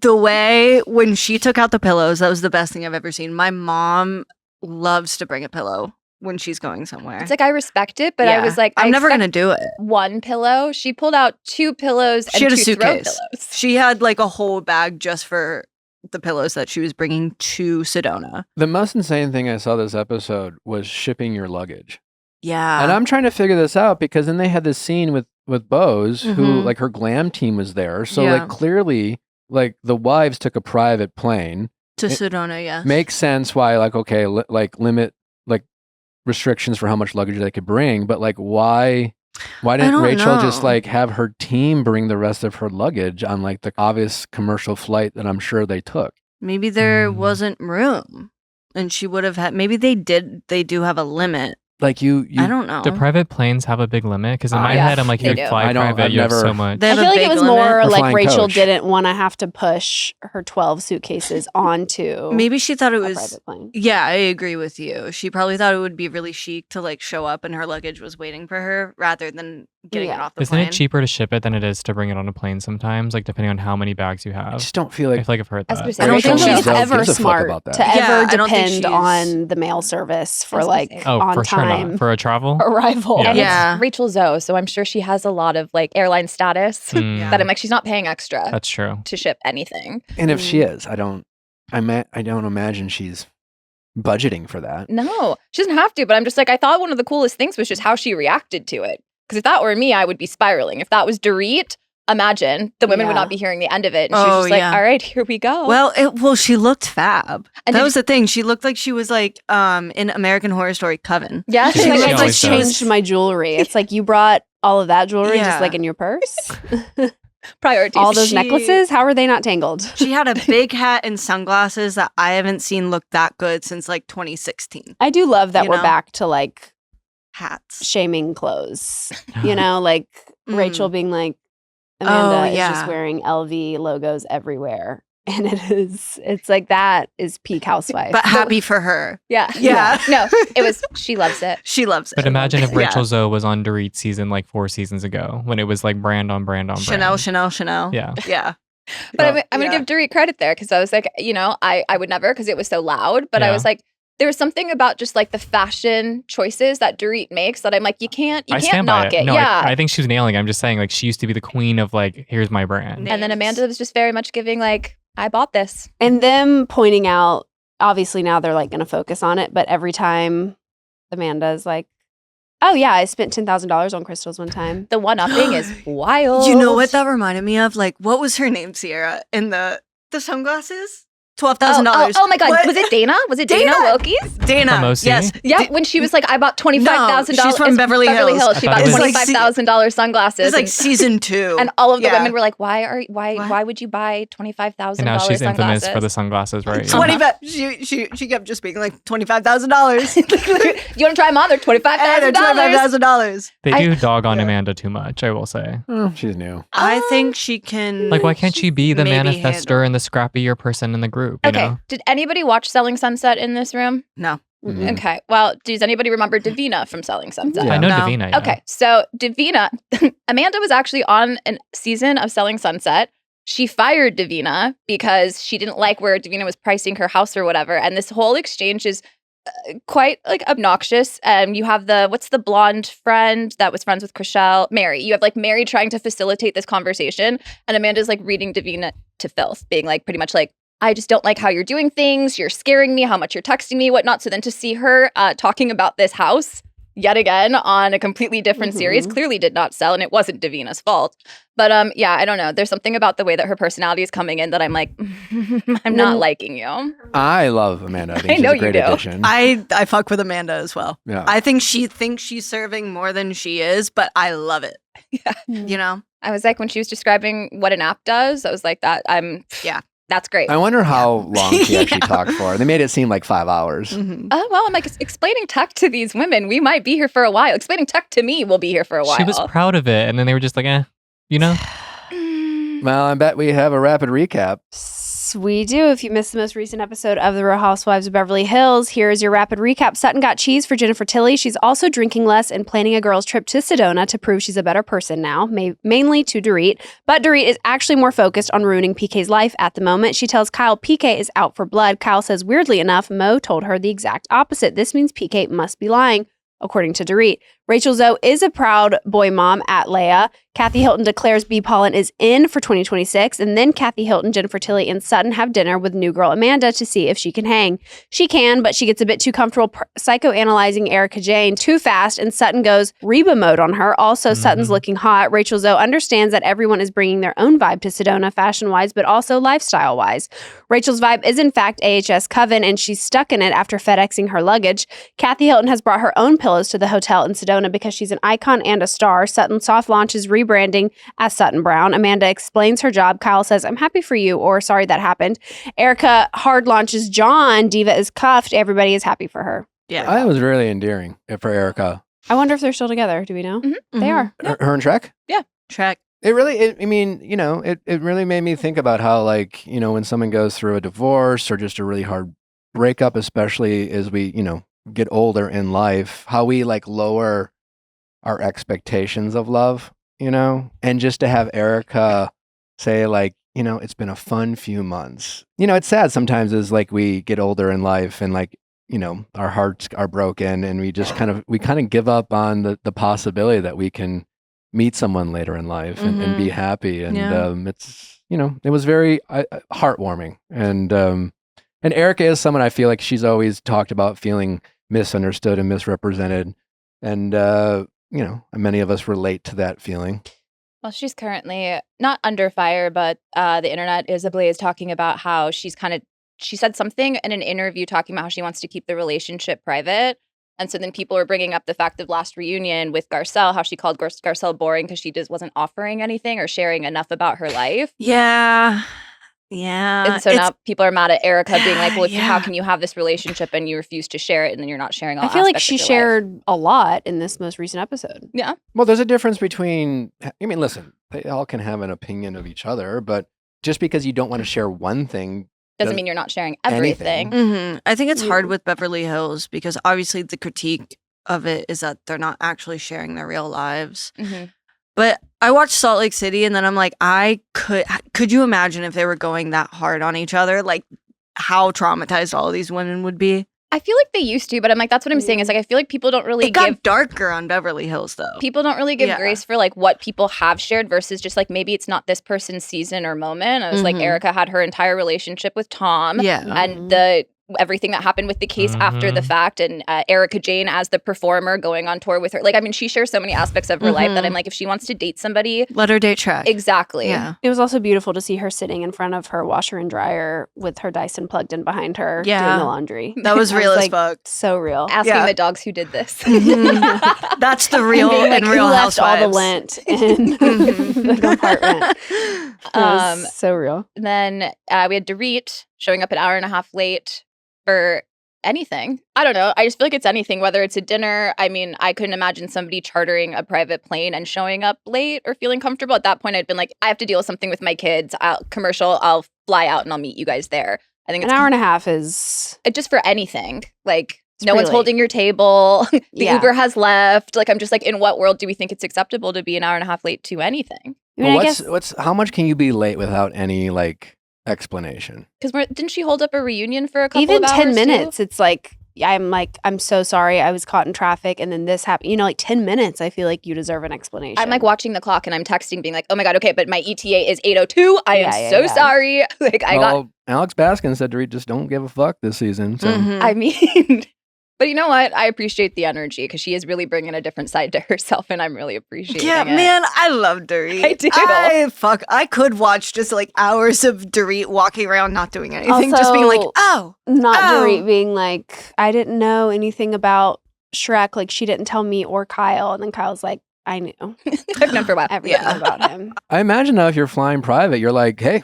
The way when she took out the pillows, that was the best thing I've ever seen. My mom loves to bring a pillow when she's going somewhere. It's like I respect it, but I Yeah. was like, I'm I never expect going to do it. one pillow. She pulled out 2 pillows She and had a 2 throw suitcase. pillows. She had like a whole bag just for the pillows that she was bringing to Sedona. The most insane thing I saw this episode was shipping your luggage. Yeah. And I'm trying to figure this out because then they had this scene with Bose who Mhm. like her glam team was there. So Yeah. like clearly like the wives took a private plane. to it Sedona, yeah. Makes sense why like okay, like limit like restrictions for how much luggage they could bring, but like why didn't don't Rachel just know. like have her team bring the rest of her luggage on like the obvious commercial flight that I'm sure they took? Maybe there Mm. wasn't room. And she would have had maybe they do have a limit Like you I don't know. Do private planes have a big limit? Because in my Yeah, head, I'm like, they you do. fly I don't- private, I've you have never- so much. They I have a feel like big it was limit? more Or like flying Rachel coach. didn't want to have to push her 12 suitcases onto Maybe she thought it a was. private plane. Yeah, I agree with you. She probably thought it would be really chic to like show up and her luggage was waiting for her rather than getting it Yeah. off the Isn't plane. it cheaper to ship it than it is to bring it on a plane sometimes? Like depending on how many bags you I have. just don't feel I like feel like I've heard I was gonna that. say, I don't think Rachel she's Zoe ever gives a fuck smart about that. to Yeah, ever I don't think depend she's- on the mail service for I was gonna like say. Oh, on for sure time not. For a travel? arrival. Yeah. And Yeah. it's Rachel Zoe, so I'm sure she has a lot of like airline status Mm, that I'm like, she's not paying extra That's true. to ship anything. And if she is, I don't imagine she's budgeting for that. No, she doesn't have to, but I'm just like, I thought one of the coolest things was just how she reacted to it. Because if that were me, I would be spiraling. If that was Dorit, imagine the women would Yeah. not be hearing the end of it. And she Oh, was just like, yeah. all right, here we go. Well, she looked fab. And that did was the thing. She looked like she was like in American Horror Story Coven. yeah, She She's looked like, she I always just does. changed my jewelry. It's like you brought all of that jewelry just Yeah. like in your purse. priorities. all those She- necklaces. How are they not tangled? She had a big hat and sunglasses that I haven't seen look that good since like 2016. I do love that You we're know? back to like Hats. shaming clothes. You know, like Mm. Rachel being like, Amanda is yeah. just wearing LV logos everywhere. And it's like that is peak housewife. But happy for her. yeah. Yeah. No, it was, she loves it. She loves it. But imagine if Yeah. Rachel Zoe was on Dorit season like 4 seasons ago when it was like brand on brand on Chanel, brand. Chanel, Chanel. Yeah. Yeah. But Well, I'm going to yeah. give Dorit credit there because I was like, you know, I would never because it was so loud. But I Yeah. was like, there was something about just like the fashion choices that Dorit makes that I'm like, you can't I knock stand by it. it. No, yeah. I think she was nailing it. I'm just saying like she used to be the queen of like, here's my brand. Yeah. And then names. Amanda was just very much giving like, I bought this. And them pointing out, obviously now they're like going to focus on it, but every time Amanda's like, oh yeah, I spent $10,000 on crystals one time. The one-upping is wild. You know what that reminded me of? Like, what was her name, Sierra? In the sunglasses? $12,000. Oh my God. What? Was it Dana? Was it Dana, Dana! Wilkie's? Dana? From OC? Yes. Yeah, when she was like, I bought $25,000. No, she's from Beverly Hills. She I bought thought it was- $25,000 sunglasses. It's like and, season 2. and all of the Yeah. women were like, why What? would you buy $25,000 And now she's sunglasses? infamous for the sunglasses, right? Yeah. 25. She kept just being like $25,000. You want to try them on? They're $25,000. $25,000. They I- do dog on Yeah. Amanda too much, I will say. She's new. I think she can. Like, why can't she be the maybe manifester handle- and the scrappier person in the group? You Okay. know? Did anybody watch Selling Sunset in this room? No. Mhm. Okay. Well, does anybody remember Davina from Selling Sunset? Yeah. I know No. Davina. Yeah. Okay, so Davina, Amanda was actually on a season of Selling Sunset. She fired Davina because she didn't like where Davina was pricing her house or whatever. And this whole exchange is quite like obnoxious. You have what's the blonde friend that was friends with Chriselle? Mary. You have like Mary trying to facilitate this conversation. And Amanda's like reading Davina to filth, being like pretty much like, I just don't like how you're doing things. You're scaring me, how much you're texting me, whatnot. So then to see her talking about this house yet again on a completely different series clearly did not sell, and it wasn't Davina's fault. But yeah, I don't know. There's something about the way that her personality is coming in that I'm like, I'm not liking you. I love Amanda. I think I she's know a you great do. addition. I fuck with Amanda as well. yeah. I think she thinks she's serving more than she is, but I love it. Yeah. You know? I was like, when she was describing what an app does, I was like, Yeah. that's great. I wonder how long she actually Yeah. talked for. They made it seem like 5 hours. Mhm. Oh, well, I'm like, explaining tech to these women, we might be here for a while. Explaining tech to me, we'll be here for a while. She was proud of it. And then they were just like, you know? Well, I bet we have a rapid recap. We do. If you missed the most recent episode of The Real Housewives of Beverly Hills, here is your rapid recap. Sutton got cheese for Jennifer Tilly. She's also drinking less and planning a girls' trip to Sedona to prove she's a better person now, mainly to Dorit. But Dorit is actually more focused on ruining PK's life at the moment. She tells Kyle PK is out for blood. Kyle says, weirdly enough, Mo told her the exact opposite. This means PK must be lying, according to Dorit. Rachel Zoe is a proud boy mom at Leia. Kathy Hilton declares B. Pollen is in for 2026. And then Kathy Hilton, Jennifer Tilly, and Sutton have dinner with new girl Amanda to see if she can hang. She can, but she gets a bit too comfortable psychoanalyzing Erica Jane too fast, and Sutton goes Reba mode on her. Also, Sutton's looking hot. Rachel Zoe understands that everyone is bringing their own vibe to Sedona fashion-wise, but also lifestyle-wise. Rachel's vibe is in fact AHS Coven, and she's stuck in it after FedExing her luggage. Kathy Hilton has brought her own pillows to the hotel in Sedona because she's an icon and a star. Sutton soft launches rebranding as Sutton Brown. Amanda explains her job. Kyle says, I'm happy for you, or sorry that happened. Erica hard launches John. Diva is cuffed. Everybody is happy for her. Yeah. I was really endearing for Erica. I wonder if they're still together. Do we know? Mhm. They are. Her and Shrek? Track. It really, I mean, it really made me think about how, like, when someone goes through a divorce or just a really hard breakup, especially as we, get older in life, how we like lower our expectations of love, and just to have Erica say like, it's been a fun few months. It's sad sometimes as like we get older in life and like, our hearts are broken and we just kind of give up on the possibility that we can meet someone later in life and be happy. And it's, it was very heartwarming. And Erica is someone I feel like she's always talked about feeling misunderstood and misrepresented. And, many of us relate to that feeling. Well, she's currently not under fire, but the internet is ablaze talking about how she said something in an interview talking about how she wants to keep the relationship private. And so then people were bringing up the fact of last reunion with Garcelle, how she called Garcelle boring because she just wasn't offering anything or sharing enough about her life. Yeah. Yeah. And so now people are mad at Erica being like, well, how Yeah. can you have this relationship and you refuse to share it and then you're not sharing all I feel like aspects she of your life? shared a lot in this most recent episode. Yeah. Well, there's a difference between, listen, they all can have an opinion of each other, but just because you don't want to share one thing Doesn't mean you're not sharing everything. anything. I think it's hard with Beverly Hills because obviously the critique of it is that they're not actually sharing their real lives. Mhm. But I watched Salt Lake City and then I'm like, could you imagine if they were going that hard on each other? Like how traumatized all of these women would be. I feel like they used to, but I'm like, that's what I'm saying. Is like, I feel like people don't really It got give darker on Beverly Hills though. people don't really give Yeah. grace for like what people have shared versus just like maybe it's not this person's season or moment. I was like, Mhm. Erica had her entire relationship with Tom. Yeah. And everything that happened with the case after the fact, and Erica Jane as the performer going on tour with her. Like, I mean, she shares so many aspects of her life that I'm like, if she wants to date somebody, Let her date Track. exactly. Yeah. It was also beautiful to see her sitting in front of her washer and dryer with her Dyson plugged in behind her doing Yeah. the laundry. That was I real as like, fuck. so real. Asking Yeah. the dogs who did this. Mhm. That's the real Being like, and Real who left all the Housewives. lint in Mhm. the compartment. It was Um, so real. Then we had Dorit showing up an hour and a half late for anything. I don't know. I just feel like it's anything, whether it's a dinner. I mean, I couldn't imagine somebody chartering a private plane and showing up late or feeling comfortable. At that point, I'd been like, I have to deal with something with my kids. I'll fly out and I'll meet you guys there. I think An it's hour and a half is just for anything. Like, It's no one's pretty late. holding your table. The Yeah. Uber has left. Like, I'm just like, in what world do we think it's acceptable to be an hour and a half late to anything? I mean, I Well, guess how much can you be late without any like explanation? Because didn't she hold up a reunion for a couple even of 10 hours, too? minutes, it's like, I'm so sorry. I was caught in traffic and then this happened. Like 10 minutes, I feel like you deserve an explanation. I'm like watching the clock and I'm texting being like, oh my God, okay, but my ETA is 8:02. I am Yeah, so yeah. sorry. Like Alex Baskin said Dorit just don't give a fuck this season. So Mhm. I mean, but you know what? I appreciate the energy because she is really bringing a different side to herself and I'm really appreciating Yeah, it. man, I love Dorit. I do. I could watch just like hours of Dorit walking around not doing anything, just being like, Also- oh, not Oh. Dorit being like, I didn't know anything about Shrek. Like she didn't tell me or Kyle. And then Kyle's like, I knew I've known for a while. everything Yeah. about him. I imagine now if you're flying private, you're like, hey,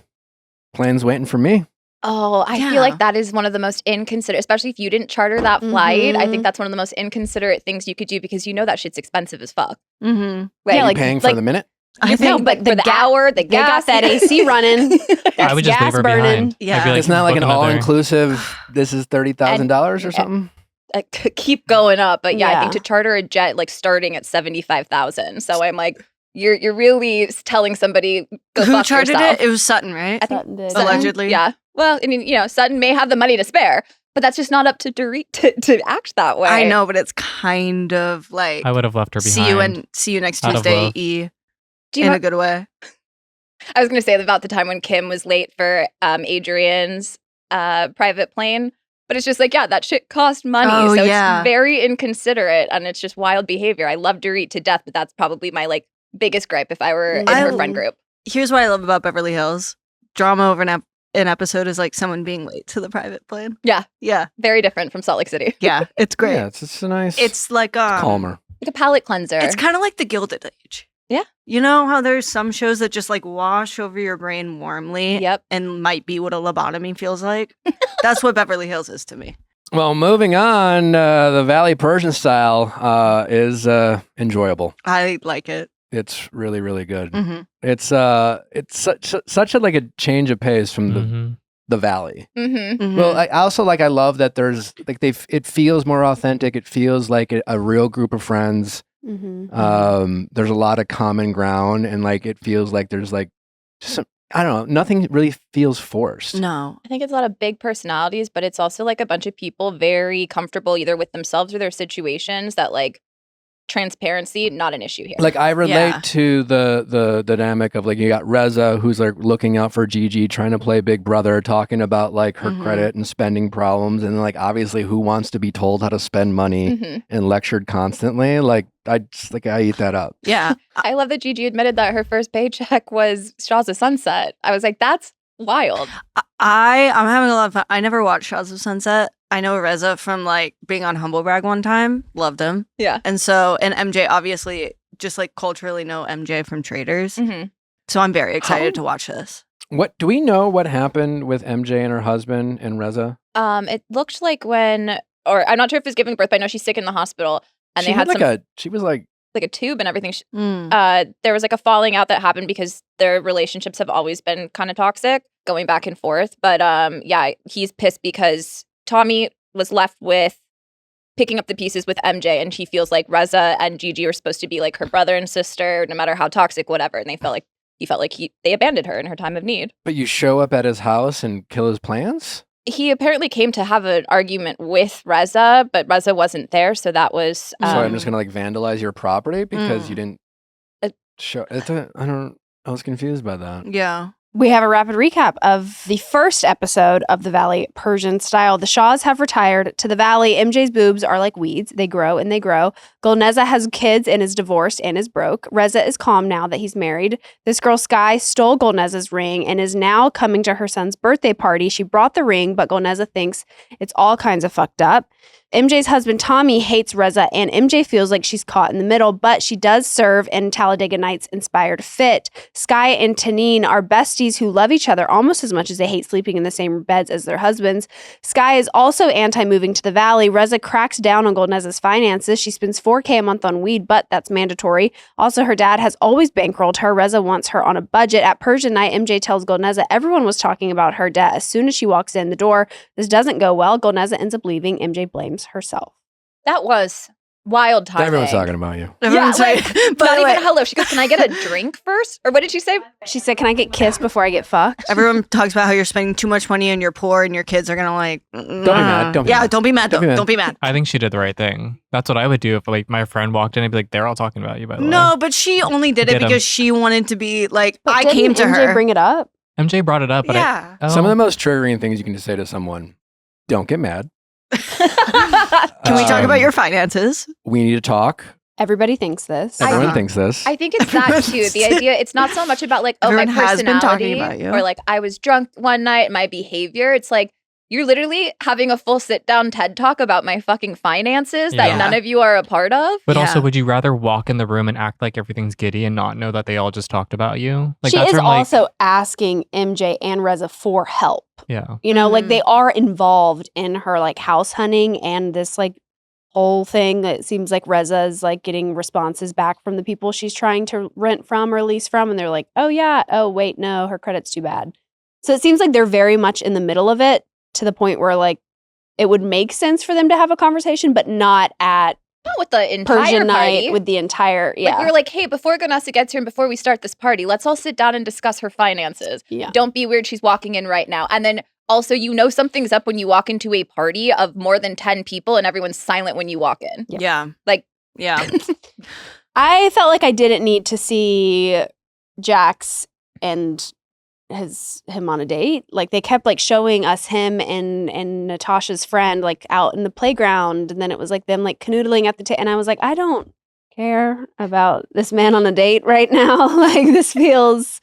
plane's waiting for me. Oh, I Yeah. feel like that is one of the most inconsiderate, especially if you didn't charter that flight. I Mhm. think that's one of the most inconsiderate things you could do because you know that shit's expensive as fuck. mm-hmm. Like, Yeah, Are like- you paying for the minute? I think, no, but the for the ga- hour, the They gas, got that AC running. I would just gas leave her burning. behind. Yeah. I'd be like, It's not like book an another. all-inclusive, this is $30,000 or And- something? keep going up. But yeah, I think Yeah. to charter a jet like starting at 75,000. So I'm like, you're really telling somebody go who fuck charted yourself. it? It was Sutton, right? I think Sutton did. Sutton, Allegedly. yeah. Well, I mean, Sutton may have the money to spare, but that's just not up to Dorit to act that way. I know, but it's kind of like I would have left her behind. see you next Out of Tuesday, love. E, Do you in know- a good way. I was going to say about the time when Kim was late for Adrian's private plane, but it's just like, yeah, that shit cost money. Oh, so yeah. it's very inconsiderate and it's just wild behavior. I love Dorit to death, but that's probably my like biggest gripe if I were in her I- friend group. Here's what I love about Beverly Hills: drama over an episode is like someone being late to the private plane. Yeah. Yeah, Very different from Salt Lake City. yeah, it's great. Yeah, it's a nice, It's like calmer. Like a palate cleanser. It's kind of like the Gilded Age. Yeah. You know how there's some shows that just like wash over your brain warmly Yep. and might be what a lobotomy feels like? That's what Beverly Hills is to me. Well, moving on, the Valley Persian Style is enjoyable. I like it. It's really, really good. Mm-hmm. It's such a like a change of pace from the Valley. Mm-hmm. Well, I also I love that there's like it feels more authentic. It feels like a real group of friends. There's a lot of common ground, and like it feels like there's like some, I don't know, nothing really feels forced. No. I think it's a lot of big personalities, but it's also like a bunch of people very comfortable either with themselves or their situations that like transparency, not an issue here. Like I relate to the dynamic of like you got Reza who's like looking out for Gigi, trying to play big brother, talking about like her credit and spending problems, and like obviously who wants to be told how to spend money and lectured constantly. Like I eat that up. Yeah. I love that Gigi admitted that her first paycheck was Shaws of Sunset. I was like, that's wild. I'm having a lot of fun. I never watched Shaws of Sunset. I know Reza from like being on Humble Brag one time. Loved him. Yeah. And MJ obviously just like culturally know MJ from Traitors. So I'm very excited to watch this. What do we know what happened with MJ and her husband and Reza? It looked like I'm not sure if it was giving birth, but I know she's sick in the hospital. And she they had she was like a tube and everything. There was like a falling out that happened because their relationships have always been kind of toxic, going back and forth. But yeah, he's pissed because Tommy was left with picking up the pieces with MJ, and he feels like Reza and Gigi were supposed to be like her brother and sister, no matter how toxic, whatever. And he felt like they abandoned her in her time of need. But you show up at his house and kill his plans? He apparently came to have an argument with Reza, but Reza wasn't there, so that was. So I'm just gonna like vandalize your property because you didn't show. I was confused by that. Yeah. We have a rapid recap of the first episode of the Valley Persian Style. The Shaws have retired to the Valley. MJ's boobs are like weeds. They grow and they grow. Golneza has kids and is divorced and is broke. Reza is calm now that he's married. This girl, Sky, stole Golneza's ring and is now coming to her son's birthday party. She brought the ring, but Golneza thinks it's all kinds of fucked up. MJ's husband, Tommy, hates Reza, and MJ feels like she's caught in the middle, but she does serve in Talladega Nights inspired fit. Sky and Tanine are besties who love each other almost as much as they hate sleeping in the same beds as their husbands. Sky is also anti-moving to the Valley. Reza cracks down on Golneza's finances. She spends $4K a month on weed, but that's mandatory. Also, her dad has always bankrolled her. Reza wants her on a budget. At Persian Night, MJ tells Golneza everyone was talking about her debt. As soon as she walks in the door, this doesn't go well. Golneza ends up leaving. MJ blames herself. That was wild timing. Everyone's talking about you. Everyone's yeah, like, not even hello. She goes, "Can I get a drink first?" Or what did she say? She said, "Can I get kissed before I get fucked?" Everyone talks about how you're spending too much money and you're poor and your kids are gonna like. Don't be mad. Don't be mad. Don't be mad though. Don't be mad. I think she did the right thing. That's what I would do if like my friend walked in. I'd be like, "They're all talking about you." By the way, No, but she only did it Get 'em. because she wanted to be like. But I came to didn't MJ her. bring it up? MJ brought it up, but Yeah. Some of the most triggering things you can just say to someone: "Don't get mad." Can we talk about your finances? We need to talk. Everybody thinks this. Everyone thinks this. I think it's that too. The idea, it's not so much about like, oh, Everyone my has been personality talking about you. or like I was drunk one night, my behavior. It's like you're literally having a full sit down TED talk about my fucking finances that Yeah. none of you are a part of. But also, Yeah. would you rather walk in the room and act like everything's giddy and not know that they all just talked about you? Like She that's is where I'm like, also asking MJ and Reza for help. yeah. You know, like Mhm. they are involved in her like house hunting and this like whole thing that seems like Reza is like getting responses back from the people she's trying to rent from or lease from. And they're like, oh yeah, oh wait, no, her credit's too bad. So it seems like they're very much in the middle of it to the point where like it would make sense for them to have a conversation, but not at Not with the entire Persian party. night with the entire, yeah. Like you're like, hey, before Ganasa gets here and before we start this party, let's all sit down and discuss her finances. Yeah. Don't be weird. She's walking in right now. And then also, you know something's up when you walk into a party of more than 10 people and everyone's silent when you walk in. Yeah. Like- Yeah. I felt like I didn't need to see Jax and him on a date. Like they kept like showing us him and Natasha's friend like out in the playground, and then it was like them like canoodling at the and I was like, I don't care about this man on a date right now. Like this feels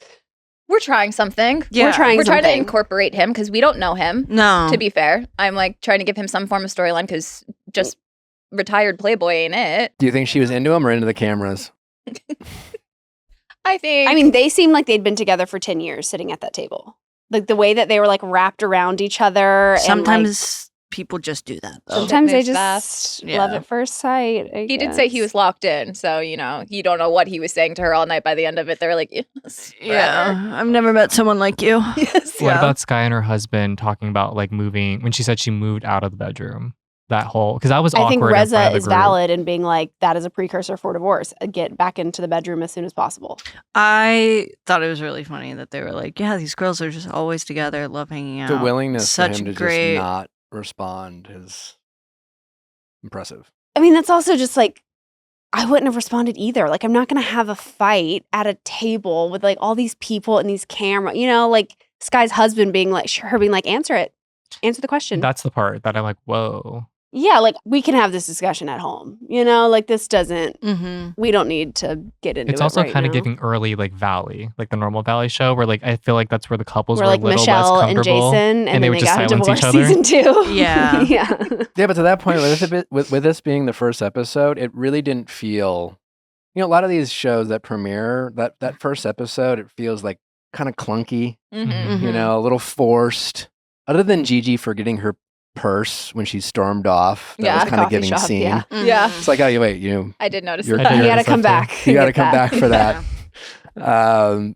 We're trying something. Yeah. we're trying We're trying to something. incorporate him because we don't know him. No. To be fair, I'm like trying to give him some form of storyline because just retired Playboy ain't it. Do you think she was into him or into the cameras? I think. I mean, they seemed like they'd been together for 10 years sitting at that table. Like the way that they were like wrapped around each other. Sometimes people just do that. Though. Sometimes they moves just fast. love Yeah. at first sight. I He did say he guess. was locked in, so you don't know what he was saying to her all night. By the end of it, they're like, yes, Yeah, forever. I've never met someone like you. Yes. What about Sky and her husband talking about like moving when she said she moved out of the bedroom? That whole because that was awkward. I think in front Reza of the is group. valid in being like, that is a precursor for divorce. Get back into the bedroom as soon as possible. I thought it was really funny that they were like, yeah, these girls are just always together, love hanging out. The willingness Such for him to great. just not respond is impressive. I mean, that's also just like, I wouldn't have responded either. Like, I'm not going to have a fight at a table with like all these people and these cameras, like Sky's husband being like, her being like, answer it. Answer the question. That's the part that I'm like, whoa. Yeah, like we can have this discussion at home. Like this doesn't, Mhm. we don't need to get into it. It's also right kind of now. giving early like Valley, like the normal Valley show, where like I feel like that's where the couples Where were like a little Michelle less and comfortable. Jason, and they then would they just got silence divorced each other. season 2. Yeah. Yeah. Yeah, but to that point, with this being the first episode, it really didn't feel. A lot of these shows that premiere that first episode, it feels like kind of clunky. Mhm. Mhm. A little forced. Other than Gigi forgetting her purse when she stormed off, that Yeah, was at kind of coffee giving shop, scene. yeah. Yeah. It's like, oh, wait, I did notice You're- that. You you're- gotta it's come okay. back. you got to Get come that. back for that.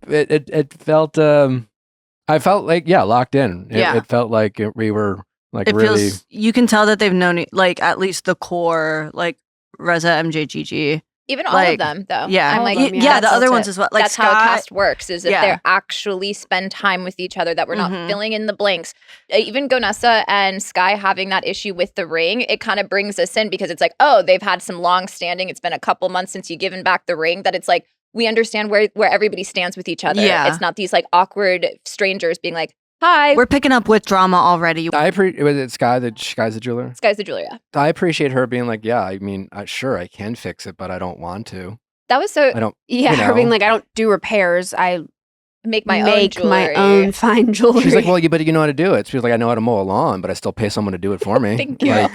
It felt. I felt like locked in. Yeah. It felt like we were like It really. feels you can tell that they've known like at least the core, like Reza, MJ, Gigi. Even all of Like, them, though. Yeah, I'm All like, of them, yeah, yeah. the other that's ones it. as well. Like that's how a Scott- cast works, is that Yeah. they actually spend time with each other, that we're not Mhm. filling in the blanks. Even Gonessa and Sky having that issue with the ring, it kind of brings us in because it's like, oh, they've had some long standing. It's been a couple months since you've given back the ring, that it's like, we understand where everybody stands with each other. Yeah. It's not these like awkward strangers being like, hi, We're picking up with drama already. Was it Sky's the jeweler? Sky's the Julia. I appreciate her being like, yeah, I mean, sure, I can fix it, but I don't want to. That was so I don't. Yeah, You her being know. like, I don't do repairs. I make my make own my jewelry. own fine jewelry. She's like, well, but you know how to do it. She was like, I know how to mow a lawn, but I still pay someone to do it for me. Thank you. Like,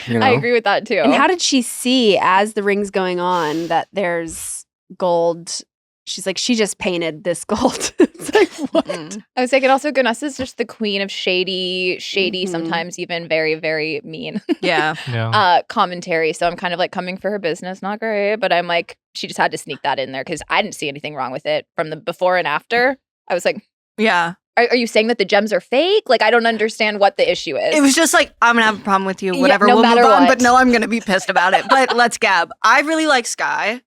I agree with that too. And how did she see as the ring's going on that there's gold? She's like, she just painted this gold. It's like, what? Mm. I was like, and also Gonessa's just the queen of shady, Mhm. sometimes even very, very mean Yeah. Yeah. commentary. So I'm kind of like coming for her business. Not great, but I'm like, she just had to sneak that in there because I didn't see anything wrong with it from the before and after. I was like, Yeah. are you saying that the gems are fake? Like, I don't understand what the issue is. It was just like, I'm gonna have a problem with you, Yeah, whatever, no we'll move matter on. what. But no, I'm gonna be pissed about it. But let's gab. I really like Sky.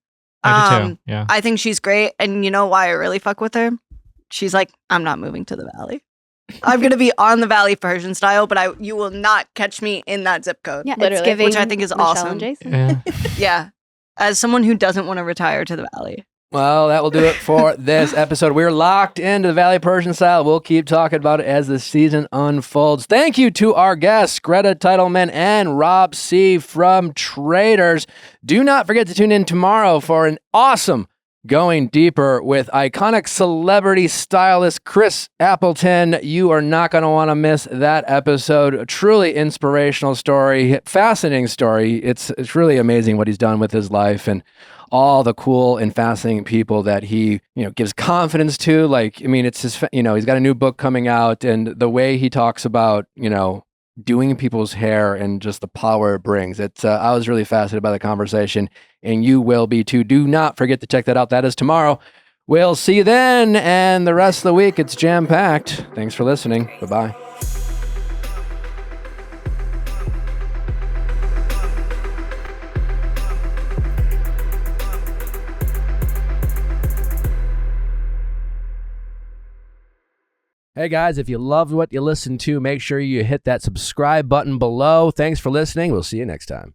I do too. Yeah. I think she's great. And you know why I really fuck with her? She's like, I'm not moving to the Valley. I'm gonna be on the Valley Persian Style, but you will not catch me in that zip code. Yeah, Literally, it's giving which I think is Michelle awesome. and Jason. Yeah. Yeah. As someone who doesn't want to retire to the Valley. Well, that will do it for this episode. We're locked into the Valley Persian Style. We'll keep talking about it as the season unfolds. Thank you to our guests, Greta Titelman and Rob C. from Traitors. Do not forget to tune in tomorrow for an awesome Going Deeper with iconic celebrity stylist Chris Appleton. You are not going to want to miss that episode. A truly inspirational story, fascinating story. It's really amazing what he's done with his life and all the cool and fascinating people that he, gives confidence to. Like, I mean, it's his, he's got a new book coming out, and the way he talks about, doing people's hair and just the power it brings. I was really fascinated by the conversation, and you will be too. Do not forget to check that out. That is tomorrow. We'll see you then, and the rest of the week, it's jam-packed. Thanks for listening. Bye-bye. Hey guys, if you loved what you listened to, make sure you hit that subscribe button below. Thanks for listening. We'll see you next time.